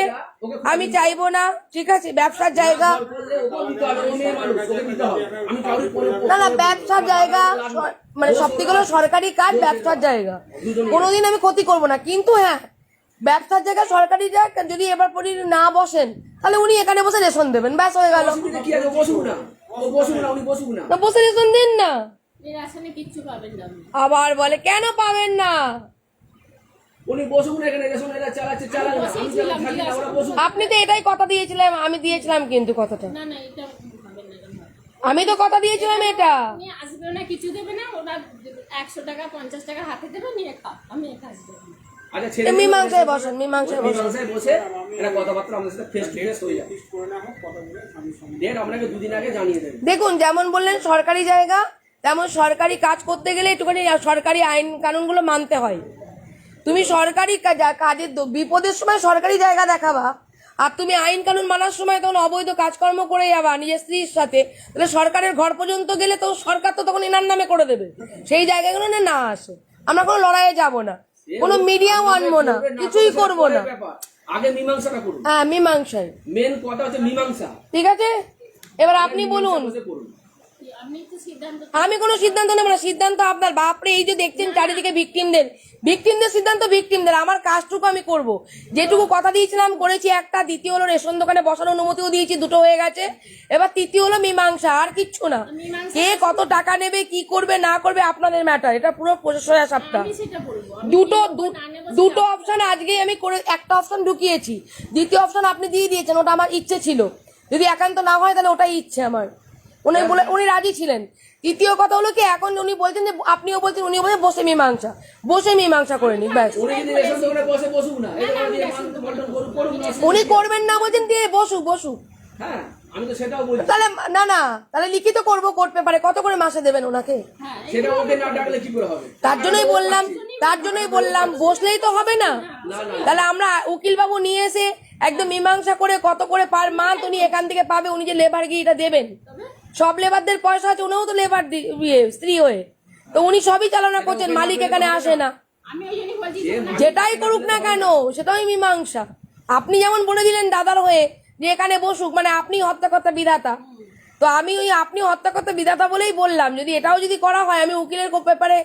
S2: আমি চাইবো না, ঠিক আছে? ব্যবসার জায়গা,
S7: ঘর করলে ওকে দিতে হবে, ও মেয়ে মানুষ, ওকে দিতে হবে। আমি কাউরি
S2: না না, ব্যবসার জায়গা, মানে সব থেকে হলো সরকারি কাজ, ব্যবসার জায়গা, কোনোদিন আমি ক্ষতি করবো না। কিন্তু হ্যাঁ, ব্যবসার জায়গা, সরকারি জায়গা, যদি এবার পরি না বসেন তাহলে উনি এখানে বসে রেশন দেবেন, ব্যাস হয়ে গেল।
S7: অসুবিধা কি আছে, বসুক না, ও বসুক না, উনি বসুক না।
S2: তো বসে রেশন দিন না।
S4: এই রাশনে কিচ্ছু পাবেন না আপনি।
S2: আবার বলে কেন পাবেন না?
S7: উনি বসুক না, এখানে রেশন এরা চালাচ্ছে, চালাক না, আমি যেমন থাকি না, ওরা বসুক।
S2: আপনি তো এটাই কথা দিয়েছিলেন, আমি দিয়েছিলাম কিন্তু কথাটা,
S4: না না, এটা হবে না, এটা হবে না।
S2: আমি তো কথা দিয়েছিলাম এটা।
S4: আপনি আসবে না, কিছু দেবে না, ওরা 100 টাকা 50 টাকা হাতে দেবে, নিয়ে খা, আমি একা আসবো।
S7: আচ্ছা, ছেড়ে দিন।
S2: মীমাংসায় বসেন, মীমাংসায় বসেন।
S7: মীমাংসায় বসে এটা কথাবার্তা আমাদের সাথে ফেস টু ফেস হয়ে যায়।
S5: ফিক্সড করে না হোক, কথা বলে স্বামীর সঙ্গে
S7: ডেট আপনাকে 2 দিন আগে জানিয়ে দেবেন।
S2: দেখুন, যেমন বললেন সরকারি জায়গা, তেমন সরকারি কাজ করতে গেলে একটুখানি সরকারি আইন কানুনগুলো মানতে হয়। তুমি সরকারি কাজের বিপদের সময় সরকারি জায়গা দেখাবা, আর তুমি আইন কানুন মানার সময় তখন অবৈধ কাজকর্ম করে যাবা নিজের স্ত্রীর সাথে, তাহলে সরকারের ঘর পর্যন্ত গেলে তো সরকার তো তখন এনার নামে করে দেবে। সেই জায়গাগুলো না আসে, আমরা কোনো লড়াইয়ে যাব না, কোনো মিডিয়াও আনবো না, কিছুই করবো না।
S7: আগে মীমাংসাটা করুন।
S2: হ্যাঁ, মীমাংসায়,
S7: মেন কথা হচ্ছে মীমাংসা।
S2: ঠিক আছে? এবার আপনি বলুন।
S7: বসে করুন।
S4: আপনি তো সিদ্ধান্ত
S2: আমি কোনো সিদ্ধান্ত নেব না, সিদ্ধান্ত আপনার। বাপরে, এই যে দেখছেন চারিদিকে ভিকটিমদের সিদ্ধান্ত ভিকটিমদের। আমার কাজটুকু আমি করব, যেটুকু কথা দিয়েছিলাম করেছি। একটা, দ্বিতীয় হলো রেশন দোকানে বসার অনুমতিও দিয়েছি, 2টো হয়ে গেছে। এবার তৃতীয় হলো মীমাংসা, আর কিচ্ছু না। কে কত টাকা নেবে, কি করবে না করবে আপনাদের ম্যাটার, এটা পুরো প্রশাসনের সবটা।
S4: আমি সেটা বলবো। আমি
S2: দুটো অপশন আজকে আমি করে একটা অপশন ঢুকিয়েছি, দ্বিতীয় অপশন আপনি দিয়ে দিয়েছেন, ওটা আমার ইচ্ছে ছিল। যদি একান্ত না হয় তাহলে ওটাই ইচ্ছে আমার। উনি রাজি ছিলেন। তৃতীয় কথা হলো কি, এখন উনি বলছেন যে, আপনিও বলছেন, উনিও বলছেন বসে মীমাংসা করে নিক, ব্যাস।
S7: উনি যদি রেশন দোকানে বসে বসুক না, এটা দিয়ে বন্টন করুন না।
S2: উনি করবেন না বলছেন, দিয়ে বসুক।
S7: হ্যাঁ, আমি তো সেটাও বলছি।
S2: তাহলে না, তাহলে লিখিত করবো কোর্ট পেপারে। কত করে মাসে দেবেন ওনাকে?
S4: হ্যাঁ,
S7: সেটা ওকে না ডাকলে কি করে হবে?
S2: তার জন্যই বললাম বসলেই তো হবে না। তাহলে আমরা উকিল বাবু নিয়ে এসে একদম মীমাংসা করে কত করে পার মান্থ উনি এখান থেকে পাবে, উনি যে লেবার গিয়ে দেবেন। সব লেবারদের পয়সা আছে, উনিও তো লেবার স্ত্রী হয়ে, তো উনি সবই চালনা করছেন, মালিক এখানে আসে না।
S4: আমি ওই জন্য বলছি যে
S2: যেটাই করুক না কেন সেটাই মীমাংসা। আপনি যেমন বলে দিলেন দাদার হয়ে যে এখানে বসুক, মানে আপনি হত্যাকর্তা বিধাতা, তো আমি আপনি হত্যাকর্তা বিধাতা বলেই বললাম, যদি এটাও যদি করা হয়, আমি উকিলের ব্যাপারে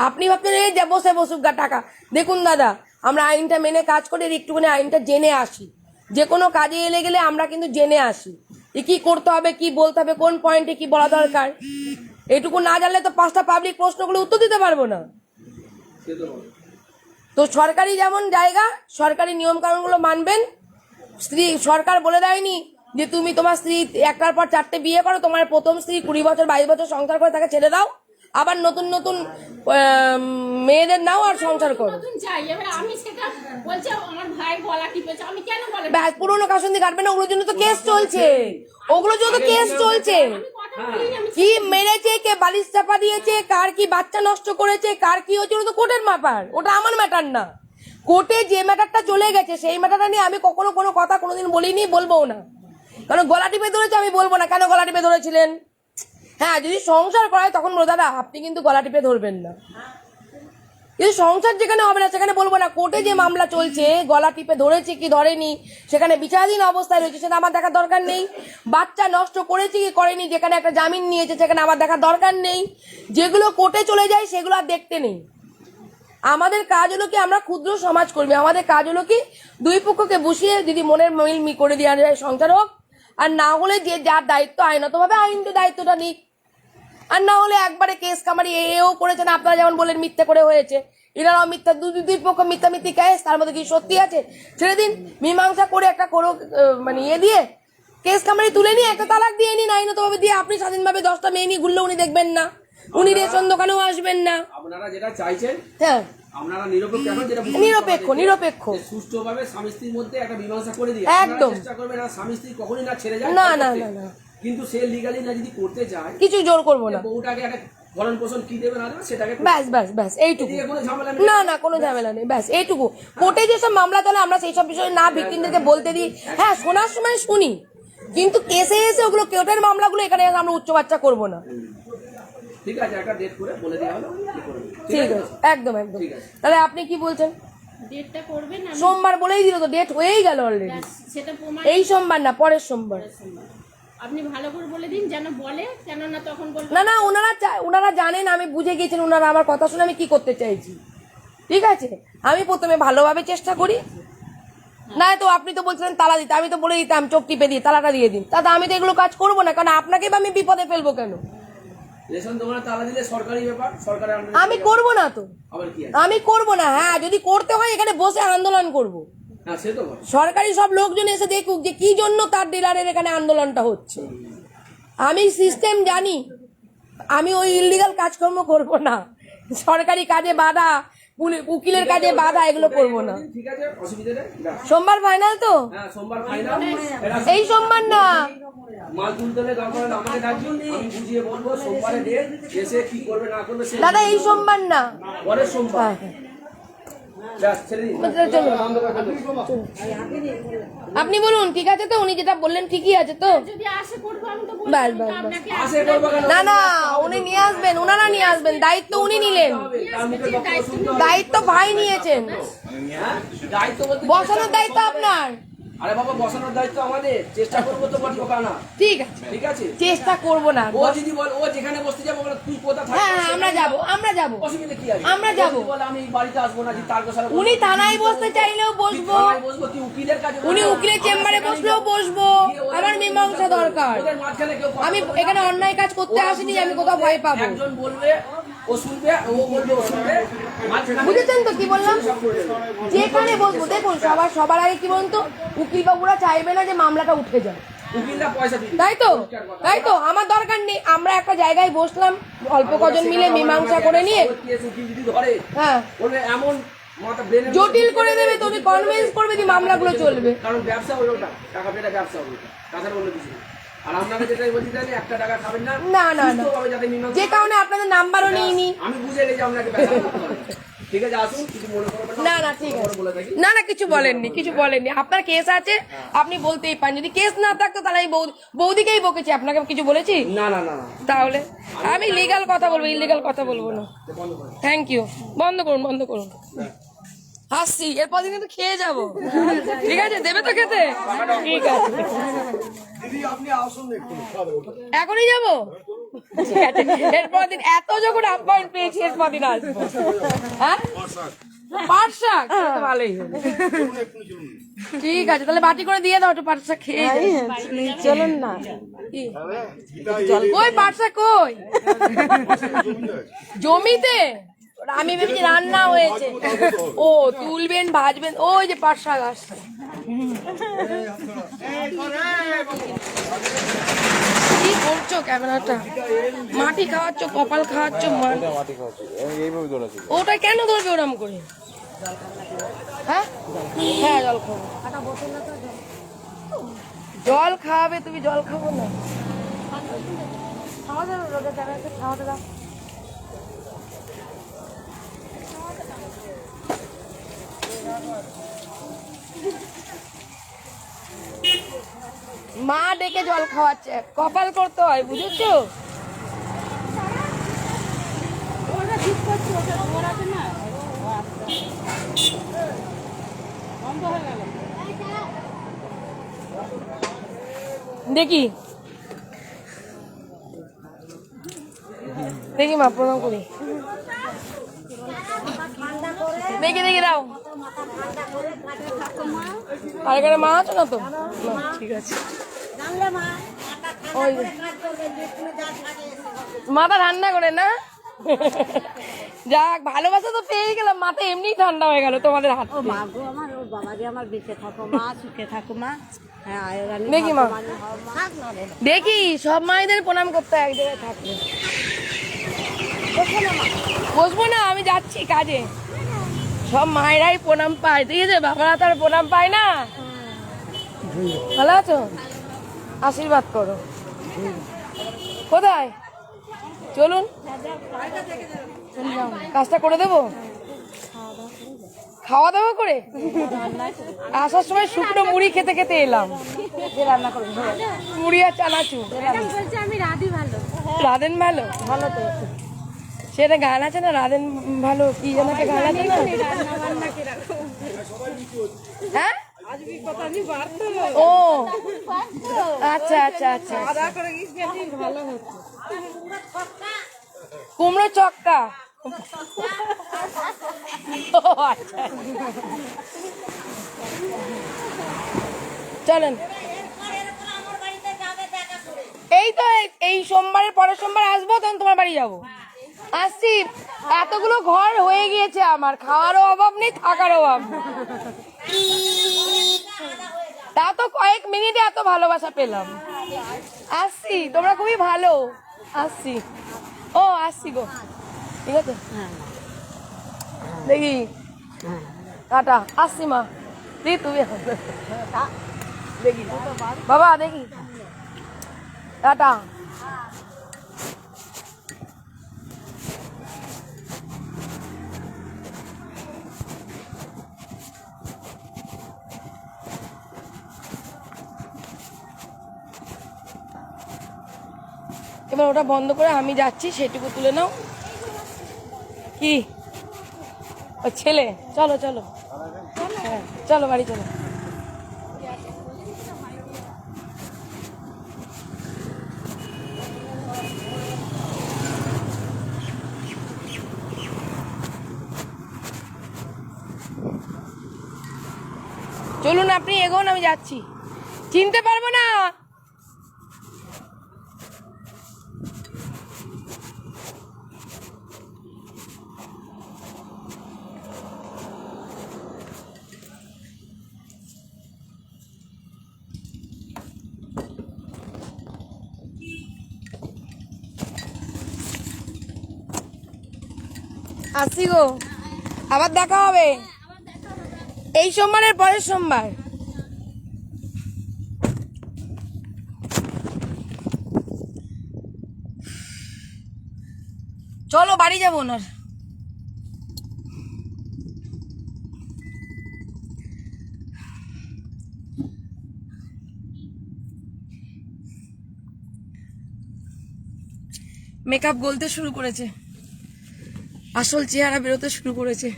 S2: আপনি ভাবছেন এই যে বসুক গা টাকা। দেখুন দাদা, আমরা আইনটা মেনে কাজ করে একটুখানি আইনটা জেনে আসি। যে কোনো কাজে এলে গেলে আমরা কিন্তু জেনে আসি যে কি করতে হবে, কি বলতে হবে, কোন পয়েন্টে কি বলা দরকার। এটুকু না জানলে তো 5টা পাবলিক প্রশ্নগুলো উত্তর দিতে পারবো না। তো সরকারি যেমন জায়গা, সরকারি নিয়ম কানুনগুলো মানবেন। সরকার বলে দেয়নি যে তুমি তোমার স্ত্রী একটার পর 4টে বিয়ে করো, তোমার প্রথম স্ত্রী 20 বছর 22 বছর সংসার করে তাকে ছেড়ে দাও, আবার নতুন মেয়েদের নাও আর সংসার করো।
S4: নতুন চাই। এবার আমি সেটা বলছি, আমার ভাই গলা টিপেছে, আমি কেন বলে
S2: ব্যাস, পুরোনো কাসুন্দি কাটবে না, ওগুলোর জন্য তো কেস চলছে।
S4: কথা বলি না, আমি
S2: কি মেরেছে, কে বালিশ চাপা দিয়েছে, কার কি বাচ্চা নষ্ট করেছে, কার কি হয়েছে, ওটা তো কোর্টের ব্যাপার, ওটা আমার ম্যাটার না। কোর্টে যে ম্যাটারটা চলে গেছে সেই ম্যাটারটা নিয়ে আমি কখনো কোনো কথা কোনোদিন বলিনি, বলবো না। কারণ গলা টিপে ধরেছে, আমি বলবো না কেন গলা টিপে ধরেছিলেন। হ্যাঁ যদি সংসার করায় তখন বলো দাদা আপনি কিন্তু গলা টিপে ধরবেন না, কিন্তু সংসার যেখানে হবে না সেখানে বলবো না কোর্টে যে মামলা চলছে গলা টিপে ধরেছে কি ধরেনি, সেখানে বিচারাধীন অবস্থায় রয়েছে সেটা আমার দেখার দরকার নেই। বাচ্চা নষ্ট করেছে কি করেনি, যেখানে একটা জামিন নিয়েছে সেখানে আমার দেখার দরকার নেই। যেগুলো কোর্টে চলে যায় সেগুলো আর দেখতে নেই। আমাদের কাজ হলো কি, আমরা ক্ষুদ্র সমাজকর্মী, আমাদের কাজ হলো কি দুই পক্ষকে বসিয়ে যদি মনের মিল করে দেওয়া যায় সংসার হোক, আর না হলে যে যার দায়িত্ব আইনতভাবে আইন দায়িত্বটা নিক, আর না হলে একবারে কেস কামারি এও করেছেন আপনারা যেমন বলেন মিথ্যে করে হয়েছে, এনারাও মিথ্যা, দুই পক্ষ মিথ্যামিথ্যি কেস, তার মধ্যে কি সত্যি আছে ছেড়ে দিন, মীমাংসা করে একটা করো মানে দিয়ে কেস কামারি তুলে নিয়ে একটা তালাক দিয়ে নিন আইনতভাবে দিয়ে, আপনি স্বাধীনভাবে 10টা মেয়ে নিয়ে ঘুরলে উনি দেখবেন না, উনি রেশন দোকানেও আসবেন না।
S7: আপনারা যেটা চাইছেন,
S2: হ্যাঁ
S7: আপনারা নিরপেক্ষ, এখন যেটা
S2: নিরপেক্ষ
S7: সুষ্ঠুভাবে স্বামী স্ত্রীর মধ্যে একটা মীমাংসা করে দিয়ে
S2: একদম
S7: চেষ্টা করবেন না স্বামী স্ত্রী কখনই না ছেড়ে যায়।
S2: না।
S7: কিন্তু সে লিগালি না যদি করতে চায়,
S2: কিছু জোর করবো না,
S7: বউটাকে একটা ভরণ পোষণ কি দেবে না দেবে সেটাকে
S2: ব্যাস এইটুকু,
S7: কোনো ঝামেলা
S2: না কোনো ঝামেলা নেই, ব্যাস এইটুকু। কোর্টে যেসব মামলা চলে আমরা সেই সব বিষয়ে না ভিকটিমদেরকে বলতে দিই, হ্যাঁ শোনার সময় শুনি, কিন্তু কেসে এসে ওগুলো কোর্টের মামলাগুলো এখানে আমরা উচ্চ বাচ্চা করবো না।
S7: ঠিক আছে, একটা ডেট করে বলে দেওয়া হলো,
S2: ঠিক আছে, একদম। তাহলে আপনি কি বলছেন?
S4: ডেটটা করবেন,
S2: সোমবার বলেই দিল তো, ডেট হয়েই গেল অলরেডি।
S4: সেটা প্রমাণ
S2: এই সোমবার না, পরের সোমবার।
S4: আপনি ভালো করে বলে দিন যেন বলে, কেননা তখন বলবো
S2: না ওনারা জানেন, আমি বুঝে গেছেন, ওনারা আমার কথা শুনে আমি কি করতে চাইছি। ঠিক আছে, আমি প্রথমে ভালোভাবে চেষ্টা করি, না তো আপনি তো বলছিলেন তালা দিতে, আমি তো বলে দিতাম চোখ টিপে দিয়ে তালাটা দিয়ে দিন, তাতে আমি তো এগুলো কাজ করবো না, কারণ আপনাকে আমি বিপদে ফেলবো কেন?
S7: রেশন দোকানে তালা দিলে সরকারি ব্যাপার, সরকারের
S2: আমি করবো না তো,
S7: আবার কি আছে?
S2: আমি করবো না। হ্যাঁ যদি করতে হয় এখানে বসে আন্দোলন করবো,
S7: হ্যাঁ সে তো বটে।
S2: সরকারি সব লোকজন এসে দেখুক যে কি জন্য তার ডিলারের এখানে আন্দোলনটা হচ্ছে। আমি সিস্টেম জানি, আমি ওই ইললিগাল কাজকর্ম করব না, সরকারি কাজে বাধা, উকিলের কাজে বাধা, এগুলো করবো না।
S7: ঠিক আছে, অসুবিধা নেই।
S2: সোমবার ফাইনাল তো?
S7: হ্যাঁ সোমবার ফাইনাল।
S2: এই সোমবার না,
S7: মাল তুলতে হলে দরকার হলে আমাকে ডাকবেন, আমি বুঝিয়ে বলবো সোমবারে ডেট, এসে কি করবে না করবে সে
S2: দাদা এই সোমবার না,
S7: পরের সোমবার। ব্যাস, ছেড়ে দিন।
S2: আপনি বলুন ঠিক আছে তো? উনি যেটা বললেন ঠিকই আছে তো?
S4: যদি আসে করবো, আমি তো বলবো
S2: ব্যাস
S4: আপনাকে
S7: আসে করবো কেন?
S2: না উনি নিয়ে আসবেন, ওনারা নিয়ে আসবেন, দায়িত্ব উনি নিলেন,
S7: তার মুখে বক্তব্য শুনতে হবে।
S2: দায়িত্ব ভাই নিয়েছেন,
S7: হ্যাঁ? দায়িত্ব বলতে
S2: বসানোর দায়িত্ব আপনার।
S7: আরে বাবা, বসানোর দায়িত্ব আমাদের, চেষ্টা করবো তো বটে না।
S2: ঠিক আছে,
S7: ঠিক আছে,
S2: চেষ্টা করবো না।
S7: ও যদি বল ও যেখানে বসতে যাবো বলে তুই কোথা থাকবি,
S2: হ্যাঁ আমরা যাবো
S7: অসুবিধা কি আছে?
S2: আমরা যাবো।
S7: ও যদি বলে আমি বাড়িতে আসবো না, যে তার কথা
S2: উনি থানায় বসতে চাইলেও বসবো,
S7: বসবো, তুই উকিলের কাছে
S2: উনি উকিলের চেম্বারে বসলেও বসবো, আমার মীমাংসা দরকার।
S7: ওদের মাঝখানে কেউ কথা
S2: আমি
S7: বলবে না।
S2: এখানে অন্যায় কাজ করতে আসিনি, আমি কোথাও ভয় পাবো।
S7: একজন বলবে ও শুনবে, ও বলবে ও শুনবে, মাঝখানে
S2: বুঝেছেন তো কি বললাম?
S7: সব করে দেবে।
S2: যেখানে বসবো, দেখুন সবার আগে কি বলতো, উকিল বাবুরা চাইবে না যে মামলাটা উঠে যায়,
S7: উকিলরা পয়সা দিবে,
S2: তাই তো আমার দরকার নেই। আমরা একটা জায়গায় বসলাম, অল্প কজন মিলে মীমাংসা করে নিয়ে,
S7: কেস উকিল যদি ধরে
S2: হ্যাঁ
S7: বলবে এমন মাথা ব্রেনে
S2: জটিল করে দেবে, তুমি কনভিন্স করবে যে মামলাগুলো চলবে।
S7: কারণ ব্যবসা হলো ওটা, টাকা পেটা ব্যবসা হলো, তাছাড়া অন্য কিছু না। আর আপনারা যেটাই বলতে চাইলে একটা টাকা খাবেন না,
S2: না
S7: সুস্থভাবে যাতে মীমাংসা-
S2: যে কারণে আপনাদের নাম্বারও নিইনি।
S7: আমি বুঝে গেছি আপনাকে ব্যবসা করতে হবে। ঠিক আছে, আসুন, কিছু মনে করবেন
S2: না ঠিক আছে,
S7: বলে থাকি।
S2: না কিছু বলেননি, আপনার কেস আছে আপনি বলতেই পারেন, যদি কেস না থাকতো তাহলে আমি বৌদিকেই বকেছি, আপনাকে কিছু বলেছি?
S7: না
S2: তাহলে আমি লিগ্যাল কথা বলবো, ইলিগাল কথা বলবো না। থ্যাংক ইউ, বন্ধ করুন। হাসছি, এরপর দিন কিন্তু খেয়ে যাবো। ঠিক আছে, দেবে তো খেতে? ঠিক আছে,
S1: দিদি আপনি আসুন একটু,
S2: এখনই যাবো। ঠিক আছে, এরপর দিন এত যখন আপ্যায়ন পেয়েছি, এরপর দিন আসবো। হ্যাঁ, পাট শাক তো ভালোই হলো। ঠিক আছে, তাহলে বাটি করে দিয়ে দাও, একটু পাট শাক খেয়ে চলুন না। কই পাট শাক কই? জমিতে? আমি ভেবেছি রান্না হয়েছে। ও তুলবেন, ভাজবেন, ওই যে পাট শাক আসছে। কি করছো ক্যামেরাটা? মাটি খাওয়াচ্ছ, কপাল খাওয়াচ্ছ, ওটা কেন ধরবে ওরম করে? হ্যাঁ জল খাবো। জল খাওয়াবে তুমি, জল খাবো না? খাওয়া যাবে, রোদে ক্যামেরাতে খাওয়াতে দাও। মা ডেকে জল খাওয়াচ্ছে, কপাল করতে হয়, বুঝেছো?
S4: বন্ধ হয়ে গেল।
S2: দেখি দেখি মা প্রণাম করি। দেখি দেখি দাও। আর এখানে মা আছে না তো? না, ঠিক আছে। ওই মাথা ঠান্ডা করে না। যাক, ভালোবাসা তো পেয়ে গেলাম, মাথা এমনি ঠান্ডা হয়ে গেল তোমাদের হাত।
S8: ও মা গো আমার, ও বাবা রে আমার, বেঁচে থাকো মা, সুখে থাকো মা। হ্যাঁ আয়রানি
S2: দেখি মা,
S8: ভগবান হও মা। থাক না রে।
S2: দেখি সব মায়েদের প্রণাম করতে হয় এক জায়গায় থাকলে। বসবো না, আমি যাচ্ছি কাজে। সব মায়েরাই প্রণাম পায়, ঠিক আছে? বাবারা তো আর প্রণাম পায় না। ভালো আছো? আশীর্বাদ করো। কোথায়? চলুন, কাজটা করে দেবো। খাওয়া দাওয়া করে আসার সময় শুকনো মুড়ি খেতে খেতে এলাম। রান্না করে মুড়ি আর চানাচুর।
S8: বলছে আমি রাধি ভালো।
S2: রাধেন ভালো? ভালো তো, সেটা গান আছে না, রাধেন ভালো, কি যেন একটা গান আছে না? হ্যাঁ, ও আচ্ছা আচ্ছা আচ্ছা, কুমড়ো চক্কা। ও আচ্ছা, চলেন। এই তো এই সোমবারের পরের সোমবার আসবো, তখন তোমার বাড়ি যাবো। আসছি, এতগুলো ঘর হয়ে গিয়েছে আমার, খাওয়ারও অভাব নেই, থাকারও অভাব নেই। তা তো কয়েক মিনিটে এত ভালোবাসা পেলাম। আসছি, তোমরা খুবই ভালো। আসছি, ও আসছি গো, ঠিক আছে। দেখি টাটা, আসছি মা। দেখি তুমি দেখি বাবা, দেখি টাটা। এবার ওটা বন্ধ করে আমি যাচ্ছি, সেটুকু তুলে নাও। কি ও ছেলে, চলো চলো, হ্যাঁ চলো বাড়ি চলো। চলুন, আপনি এগোন, আমি যাচ্ছি। চিনতে পারবো না। আসি গো, আবার দেখা হবে এই সোমবারের পরের সোমবার। চলো বাড়ি যাবো না। মেকআপ গলতে শুরু করেছে, আসল চেহারা বেরোতে শুরু করেছে।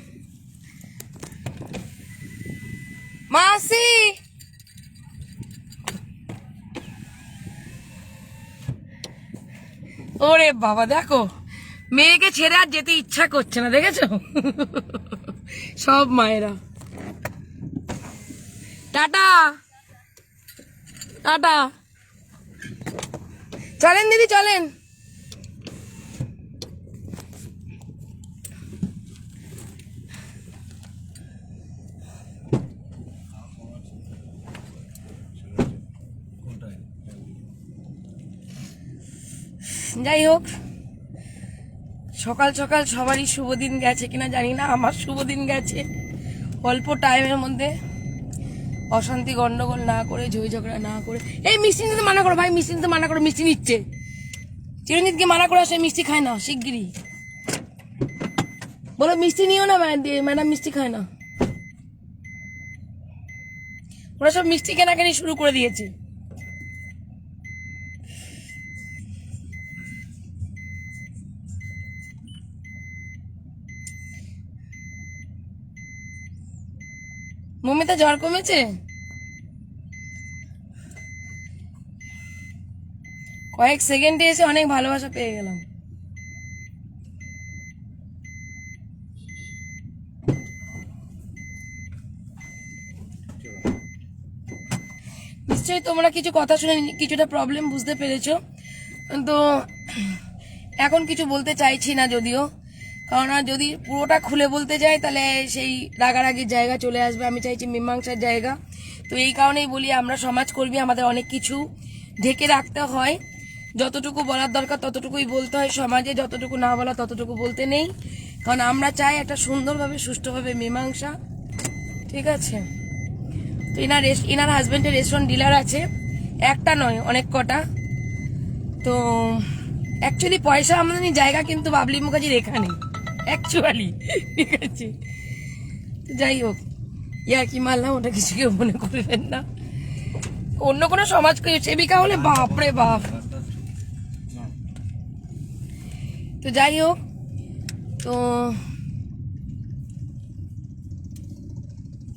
S2: মাসি, ওরে বাবা, দেখো মেয়েকে ছেড়ে আর যেতে ইচ্ছা করছে না, দেখেছো? সব মায়েরা। টাটা টাটা, চলেন দিদি চলেন। যাই হোক, সকাল সকাল সবারই শুভ দিন গেছে কিনা জানি না, আমার শুভ দিন গেছে। অল্প টাইমের মধ্যে অশান্তি গন্ডগোল না করে, ঝই ঝগড়া না করে। এই মিষ্টি নিতে মানা করো ভাই, মিষ্টি নিতে মানা করো, মিষ্টি নিচ্ছে। চিরঞ্জিতকে মানা করে, সে মিষ্টি খায় না শিগগিরই। বলো মিষ্টি নিও না ম্যাডাম, মিষ্টি খায় না। ওরা সব মিষ্টি কেনাকানি শুরু করে দিয়েছে। মোমো মৌমিতা জ্বর কমেছে? কয়েক সেকেন্ডে এসে অনেক ভালোবাসা পেয়ে গেলাম। নিশ্চয়ই তোমরা কিছু কথা শুনে কিছুটা প্রবলেম বুঝতে পেরেছো। তো এখন কিছু বলতে চাইছি না, যদিও কারণ আর যদি পুরোটা খুলে বলতে যাই তাহলে সেই রাগারাগির জায়গা চলে আসবে। আমি চাইছি মীমাংসার জায়গা। তো এই কারণেই বলি, আমরা সমাজকর্মী, আমাদের অনেক কিছু ঢেকে রাখতে হয়। যতটুকু বলার দরকার ততটুকুই বলতে হয় সমাজে, যতটুকু না বলা ততটুকু বলতে নেই। কারণ আমরা চাই একটা সুন্দরভাবে সুষ্ঠুভাবে মীমাংসা। ঠিক আছে? তো ইনার হাজবেন্ডের রেস্টুরেন্ট ডিলার আছে, একটা নয় অনেক কটা। তো অ্যাকচুয়ালি পয়সা আমদানি জায়গা কিন্তু বাবলি মুখার্জির এখানে অ্যাকচুয়ালি। ঠিক আছে? তো যাই হোক, ইয়া কি মারলাম, ওটা কিছু কেউ মনে করবেন না। অন্য কোনো সমাজ সেবিকা হলে বাপরে বাপ। তো যাই হোক, তো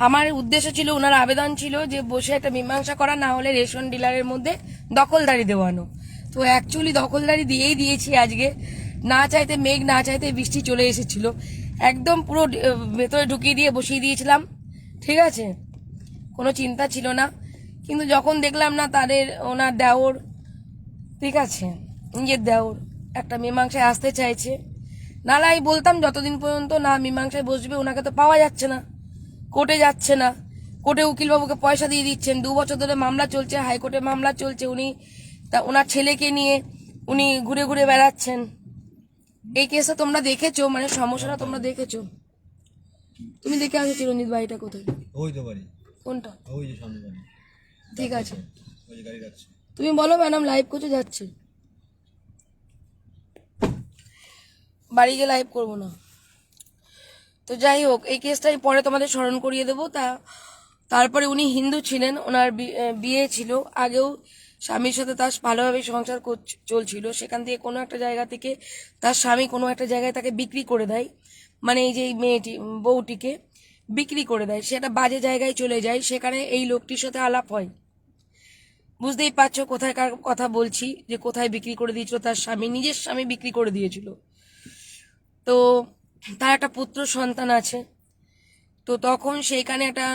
S2: আমার উদ্দেশ্য ছিল, ওনার আবেদন ছিল যে বসে একটা মীমাংসা করা, না হলে রেশন ডিলারের মধ্যে দখলদারি দেওয়ানো। তো অ্যাকচুয়ালি দখলদারি দিয়েই দিয়েছি আজকে। না চাইতে মেঘ, না চাইতে বৃষ্টি চলে এসেছিল, একদম পুরো ভেতরে ঢুকিয়ে দিয়ে বসিয়ে দিয়েছিলাম। ঠিক আছে? কোনো চিন্তা ছিল না। কিন্তু যখন দেখলাম না তাদের ওনার দেওর, ঠিক আছে, নিজের দেওর একটা মীমাংসায় আসতে চাইছে, নাহলে আমি বলতাম যতদিন পর্যন্ত না মীমাংসায় বসবে ওনাকে তো পাওয়া যাচ্ছে না, কোর্টে যাচ্ছে না, কোর্টে উকিলবাবুকে পয়সা দিয়ে দিচ্ছেন। 2 বছর ধরে মামলা চলছে, হাইকোর্টে মামলা চলছে, উনি ওনার ছেলেকে নিয়ে উনি ঘুরে ঘুরে বেড়াচ্ছেন। এই কেসটা তোমরা দেখেছো, মানে সমস্যাটা তোমরা দেখেছো। তুমি দেখে আসো চিরঞ্জিত বাড়িটা কোথায়?
S1: ওই তো বাড়ি।
S2: কোনটা?
S1: ওই যে সামনে বাড়ি।
S2: ঠিক আছে,
S1: ওই যে গাড়ি রাখছে।
S2: তুমি বলো ম্যাডাম লাইভ করতে যাচ্ছে, বাড়ি গিয়ে লাইভ করবো না। তো যাই হোক, এই কেসটাই পরে তোমাদের স্মরণ করিয়ে দেবো। তারপরে উনি হিন্দু ছিলেন, ওনার বিয়ে ছিল আগেও, স্বামীর সাথে তার ভালোভাবে সংসার চলছিল। সেখান থেকে কোনো একটা জায়গা থেকে তার স্বামী কোনো একটা জায়গায় তাকে বিক্রি করে দেয়, মানে এই যে মেয়েটি বউটিকে বিক্রি করে দেয়, সে একটা বাজে জায়গায় চলে যায়। সেখানে এই লোকটির সাথে আলাপ হয়। বুঝতেই পারছো কোথায়কার কথা বলছি, যে কোথায় বিক্রি করে দিয়েছিল, তার স্বামী, নিজের স্বামী বিক্রি করে দিয়েছিল। তো তার একটা পুত্র সন্তান আছে। তো তখন সেইখানে একটা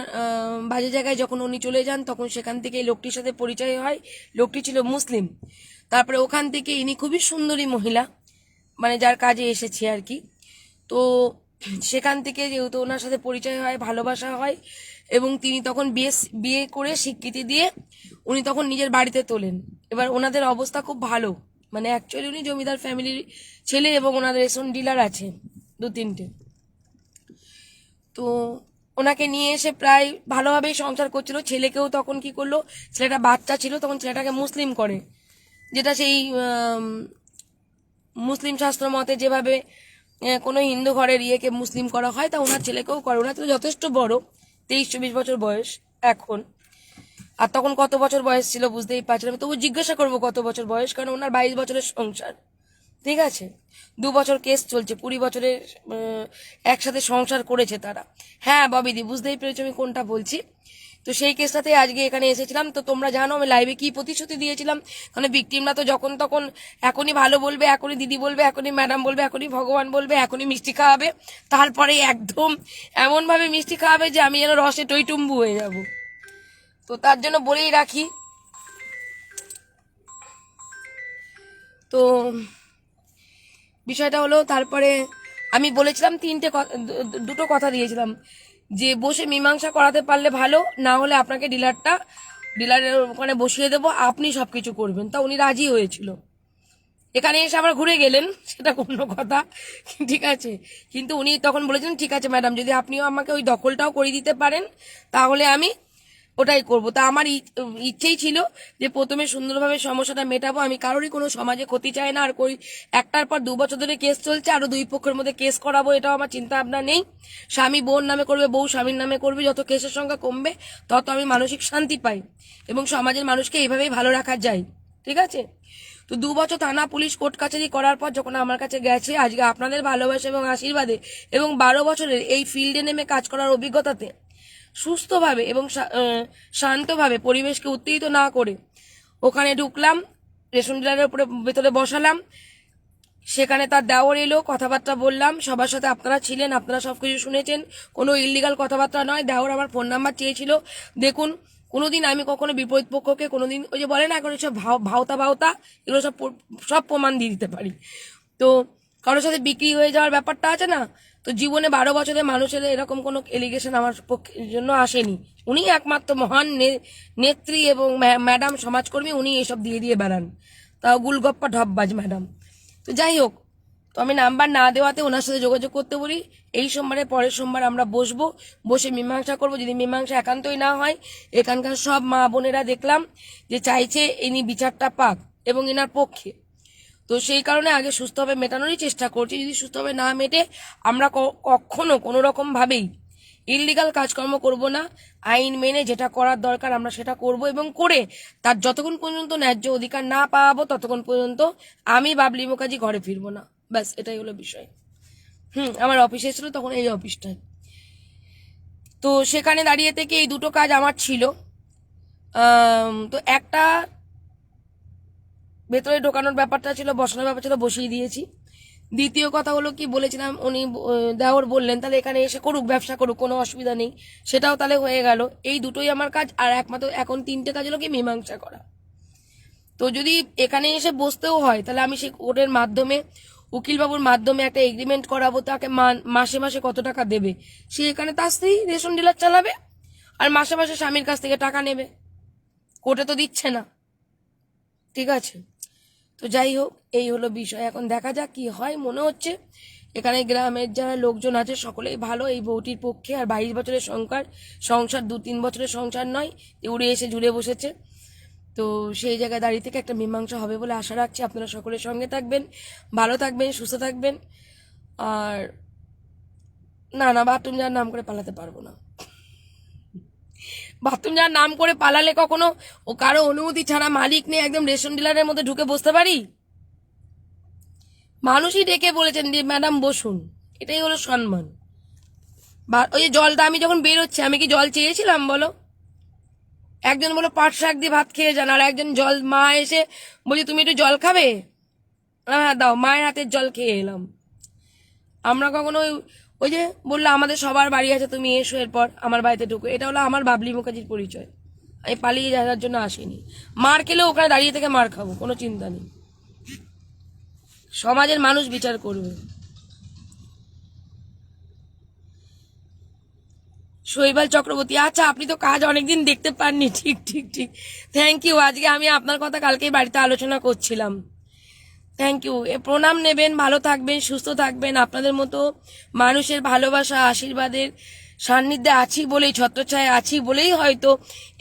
S2: বাজে জায়গায় যখন উনি চলে যান, তখন সেখান থেকে লোকটির সাথে পরিচয় হয়। লোকটি ছিল মুসলিম। তারপরে ওখান থেকে ইনি খুবই সুন্দরী মহিলা, মানে যার কাজে এসেছে আর কি। তো সেখান থেকে যেহেতু ওনার সাথে পরিচয় হয়, ভালোবাসা হয়, এবং তিনি তখন বিয়ে করে স্বীকৃতি দিয়ে উনি তখন নিজের বাড়িতে তোলেন। এবার ওনাদের অবস্থা খুব ভালো, মানে অ্যাকচুয়ালি উনি জমিদার ফ্যামিলির ছেলে, এবং ওনাদের রেশন ডিলার আছে 2-3টে। তো ওনাকে নিয়ে এসে প্রায় ভালোভাবেই সংসার করছিল। ছেলেকেও তখন কি করলো, ছেলেটা বাচ্চা ছিল তখন ছেলেটাকে মুসলিম করে, যেটা সেই মুসলিম শাস্ত্র মতে যেভাবে কোনো হিন্দু ঘরের ইয়েকে মুসলিম করা হয়, তা ওনার ছেলেকেও করে। ওনার তো যথেষ্ট বড়, 23-24 বছর বয়স এখন। আর তখন কত বছর বয়স ছিল বুঝতেই পারছিলাম। তবু জিজ্ঞাসা করবো কত বছর বয়স, কারণ ওনার 22 বছরের সংসার। ঠিক আছে? 2 বছর কেস চলছে, 20 বছরের একসাথে সংসার করেছে তারা। হ্যাঁ ববিদি, বুঝতেই পেরেছো আমি কোনটা বলছি। তো সেই কেসটাতে আজকে এখানে এসেছিলাম। তো তোমরা জানো আমি লাইভে কি প্রতিশ্রুতি দিয়েছিলাম, মানে ভিকটিমরা তো যখন তখন এখনই ভালো বলবে, এখনই দিদি বলবে, এখনই ম্যাডাম বলবে, এখনই ভগবান বলবে, এখনই মিষ্টি খাওয়াবে, তারপরে একদম এমনভাবে মিষ্টি খাওয়াবে যে আমি যেন রসে টইটুম্বু হয়ে যাব। তো তার জন্য বলেই রাখি। তো বিষয়টা হলো, তারপরে আমি বলেছিলাম 2টো কথা দিয়েছিলাম, যে বসে মীমাংসা করাতে পারলে ভালো, না হলে আপনাকে ডিলারের ওখানে বসিয়ে দেবো, আপনি সবকিছু করবেন। তা উনি রাজি হয়েছিল। এখানে এসে আবার ঘুরে গেলেন, সেটা কোনো কথা। ঠিক আছে? কিন্তু উনি তখন বলেছেন ঠিক আছে ম্যাডাম, যদি আপনিও আমাকে ওই দখলটাও করে দিতে পারেন তাহলে আমি ওটাই করবো। তা আমার ইচ্ছেই ছিল যে প্রথমে সুন্দরভাবে সমস্যাটা মেটাবো। আমি কারোরই কোনো সমাজে ক্ষতি চাই না। আর একটার পর 2 বছর ধরে কেস চলছে, আরো 2 পক্ষের মধ্যে কেস করাবো, এটাও আমার চিন্তা ভাবনা নেই। স্বামী বোন নামে করবে, বউ স্বামীর নামে করবে। যত কেসের সংখ্যা কমবে তত আমি মানসিক শান্তি পাই, এবং সমাজের মানুষকে এইভাবেই ভালো রাখা যায়। ঠিক আছে? তো 2 বছর থানা পুলিশ কোর্ট কাছারি করার পর যখন আমার কাছে গেছে, আজকে আপনাদের ভালোবাসা এবং আশীর্বাদে এবং 12 বছরের এই ফিল্ডে নেমে কাজ করার অভিজ্ঞতাতে সুস্থভাবে এবং শান্তভাবে, পরিবেশকে উত্তেজিত না করে ওখানে ঢুকলাম, রেশন ডিলারের উপরে ভেতরে বসালাম। সেখানে তার দেওর এলো, কথাবার্তা বললাম, সবার সাথে আপনারা ছিলেন, আপনারা সবকিছু শুনেছেন, কোনো ইললিগাল কথাবার্তা নয়। দেওর আমার ফোন নাম্বার চেয়েছিল। দেখুন, কোনোদিন আমি কখনো বিপরীত পক্ষকে কোনোদিন ওই যে বলে না এখন সব ভাওতা এগুলো সব প্রমাণ দিয়ে দিতে পারি। তো কারোর সাথে বিক্রি হয়ে যাওয়ার ব্যাপারটা আছে না, তো জীবনে 12 বছরের মানুষের এরকম কোনো এলিগেশন আমার পক্ষের জন্য আসেনি। উনি একমাত্র মহান নেত্রী এবং ম্যাডাম সমাজকর্মী, উনি এসব দিয়ে বেড়ান, তাও গুলগপ্পা ঢপবাজ ম্যাডাম। তো যাই হোক, তো আমি নাম্বার না দেওয়াতে ওনার সাথে যোগাযোগ করতে বলি। এই সোমবারের পরের সোমবার আমরা বসে মীমাংসা করব। যদি মীমাংসা একান্তই না হয়, এখানকার সব মা বোনেরা দেখলাম যে চাইছে ইনি বিচারটা পাক এবং এনার পক্ষে। তো সেই কারণে আগে সুস্থভাবে মেটানোরই চেষ্টা করছি। যদি সুস্থভাবে না মেটে আমরা কখনো কোনো রকম ভাবেই ইললিগাল কাজকর্ম করব না। আইন মেনে যেটা করার দরকার আমরা সেটা করব, এবং করে তার যতক্ষণ পর্যন্ত ন্যায্য অধিকার না পাবো ততক্ষণ পর্যন্ত আমি বাবলি মুখার্জি ঘরে ফিরবো না। ব্যাস, এটাই হলো বিষয়। আমার অফিসে ছিল তখন, এই অফিসটায়। তো সেখানে দাঁড়িয়ে থেকে এই দুটো কাজ আমার ছিল। তো একটা ভেতরে ঢোকানোর ব্যাপারটা ছিল, বসানোর ব্যাপার ছিল, বসিয়ে দিয়েছি। দ্বিতীয় কথা হলো কি বলেছিলাম, উনি দেওর বললেন তাহলে এখানে এসে করুক, ব্যবসা করুক, কোনো অসুবিধা নেই, সেটাও তাহলে হয়ে গেল। এই দুটোই আমার কাজ। আর একমাত্র এখন 3টে কাজ হলো কি মীমাংসা করা। তো যদি এখানে এসে বসতেও হয় তাহলে আমি সেই কোর্টের মাধ্যমে, উকিলবাবুর মাধ্যমে একটা এগ্রিমেন্ট করাবো, তাকে মাসে মাসে কত টাকা দেবে, সে এখানে তার স্ত্রী রেশন ডিলার চালাবে আর মাসে মাসে স্বামীর কাছ থেকে টাকা নেবে। কোর্টে তো দিচ্ছে না, ঠিক আছে? তো যাই হোক, এই হলো বিষয়। এখন দেখা যাক কি হয়। মনে হচ্ছে এখানে গ্রামের যারা লোকজন আছে সকলেই ভালো, এই বউটির পক্ষে। আর 22 বছরের সংসার 2-3 বছরের সংসার নয়, উড়ে এসে জুড়ে বসেছে। তো সেই জায়গায় দাঁড়িয়ে থেকে একটা মীমাংসা হবে বলে আশা রাখছি। আপনারা সকলের সঙ্গে থাকবেন, ভালো থাকবেন, সুস্থ থাকবেন। আর না, বাথরুম যাওয়ার নাম করে পালাতে পারবো না। বাথরুম যাওয়ার নাম করে পালালে কখনো ও কারো অনুমতি ছাড়া, মালিক নেই, একদম রেশন ডিলারের মধ্যে ঢুকে বসতে পারি? মানুষই ডেকে বলেছেন যে ম্যাডাম বসুন, এটাই হলো সম্মান। ওই যে জলটা আমি যখন বেরোচ্ছি, আমি কি জল চেয়েছিলাম বলো? একজন বলো পাট শাক দিয়ে ভাত খেয়ে যান, আর একজন মা এসে বলছি তুমি একটু জল খাবে, হ্যাঁ দাও, মায়ের হাতের জল খেয়ে এলাম। আমরা কখনো ওই যে বললো আমাদের সবার বাড়ি আছে, তুমি এসো এরপর আমার বাড়িতে ঢুকো, এটা হলো আমার বাবলি মুখার্জির পরিচয়। আমি পালিয়ে যাওয়ার জন্য আসিনি। মার খেলেও ওখানে দাঁড়িয়ে থেকে মার খাবো, কোনো চিন্তা নেই। সমাজের মানুষ বিচার করবে। শৈবাল চক্রবর্তী, আচ্ছা আপনি তো কাজ অনেকদিন দেখতে পাননি। ঠিক থ্যাংক ইউ। আজকে আমি আপনার কথা কালকেই বাড়িতে আলোচনা করছিলাম। Thank you. প্রণাম নেবেন, ভালো থাকবেন, সুস্থ থাকবেন। আপনাদের মতো মানুষের ভালোবাসা, আশীর্বাদের সান্নিধ্যে আছি বলেই, ছত্রছায়া আছি বলেই হয়তো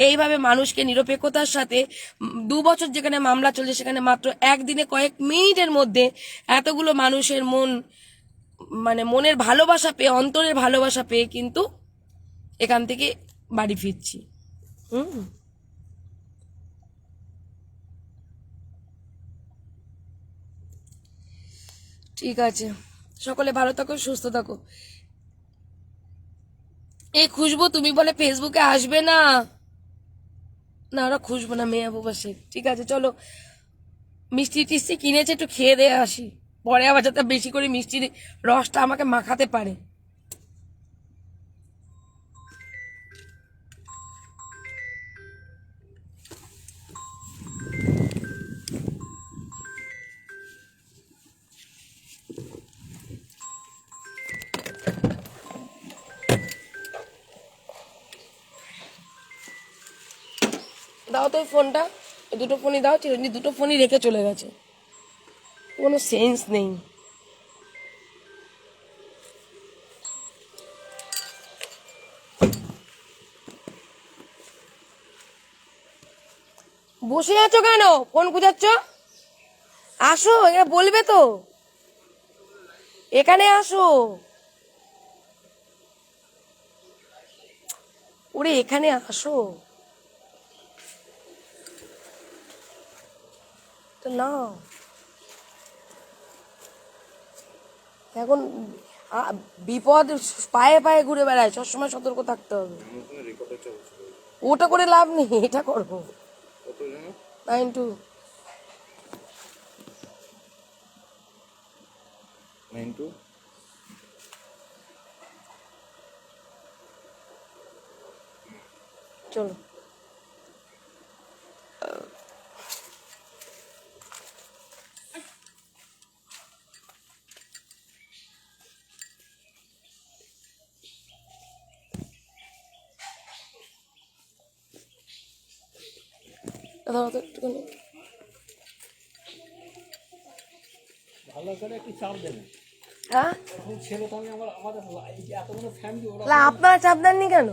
S2: এইভাবে মানুষকে নিরপেক্ষতার সাথে 2 বছর যেখানে মামলা চলছে, সেখানে মাত্র একদিনে কয়েক মিনিটের মধ্যে এতগুলো মানুষের মনের ভালোবাসা পেয়ে, অন্তরের ভালোবাসা পেয়ে কিন্তু এখান থেকে বাড়ি ফিরছি। ঠিক আছে, সকলে ভালো থাকো, সুস্থ থাকো। এই খুশবু, তুমি বলে ফেসবুকে আসবে না? না, ওরা খুশবো না, মেয়ে বাবু বসে। ঠিক আছে, চলো, মিষ্টি টিষ্টি কিনেছে, একটু খেয়ে দিয়ে আসি, পরে আবার যাতে বেশি করে মিষ্টির রসটা আমাকে মাখাতে পারে। দাও তো ফোনটা, দুটো ফোনই দাও। চিরঞ্জিত দুটো ফোনই রেখে চলে গেছে, কোনো সেন্স নেই। বসে আছো কেন? ফোন খুঁজাচ্ছ? আসো, এখানে বলবে তো, এখানে আসো। ওরে এখানে আসো তো। না এখন বিপদ পায়ে পায়ে ঘুরে বেড়ায়, সবসময় সতর্ক থাকতে হবে। ওটা করে লাভ নেই, এটা করবো। 9-2
S6: 9-2
S2: চলো। দাঁড়াও তো একটুখানি।
S7: ভালো করে একটু চাপ দেবে।
S2: হ্যাঁ,
S7: ছেলে তো আমি আমাদের এই যে এতগুলো ফ্যামিলি, ওরা
S2: না আপনারা চাপ দেননি কেন?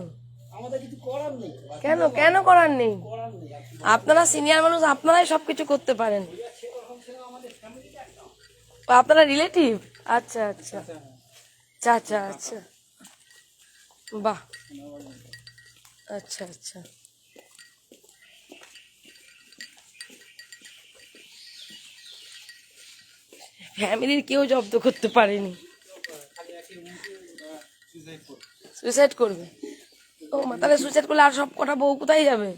S7: আমাদের কিছু করার নেই,
S2: কেন কেন করার নেই?
S7: করার নেই।
S2: আপনারা সিনিয়র মানুষ, আপনারাই সবকিছু করতে পারেন। ও, আপনারা রিলেটিভ? আচ্ছা আচ্ছা আচ্ছা আচ্ছা আচ্ছা, বাহ, আচ্ছা আচ্ছা। ফ্যামিলির কেউ জব্দ করতে পারেনি। সুইসাইড করবে? ও মা, তাহলে সুইসাইড করলে আর সব কটা বউ কোথায় যাবে?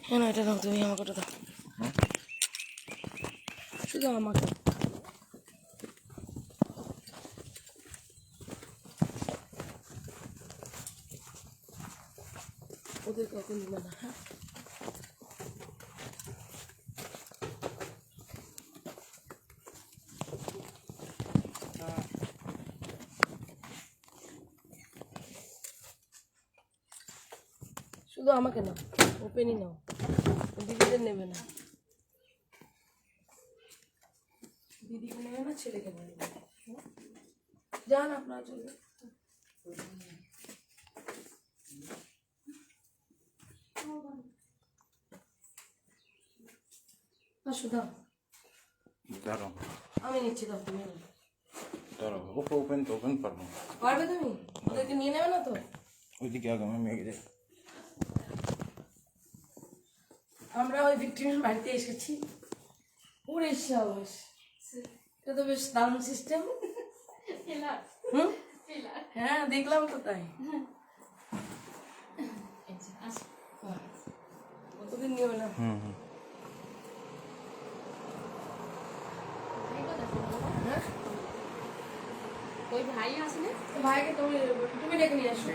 S2: কেন এটা নাও, তুমি আমাকে ওটা দাও, শুধু আমাকে। ওদের কখন দিবে না? হ্যাঁ, শুধু আমাকে নাও, ওপেনই নাও, দিদিদের নেবে না। দিদিকে নেবে না, ছেলেকে নেবে না। যান আপনারা, চলবে। দাও,
S6: দাঁড়াও
S2: আমি নিচ্ছি, দাও তুমি।
S6: দাঁড়াও, ওপেন তো ওপেন পারবো।
S2: পারবে তুমি? ওদেরকে নিয়ে নেবে না তো?
S6: ওইদিকে আগে আমি মেঘে যাই।
S2: আমরা ওই ভিক্টিমের বাড়িতে এসেছি। ওরে সাবাস, এটা তো বেশ দারুণ সিস্টেম। হুম, হ্যাঁ দেখলাম তো, তাই। ওদের নিও না।
S4: ওই ভাই আসলে
S2: ভাইকে তুমি ডেকে নিয়ে আসো।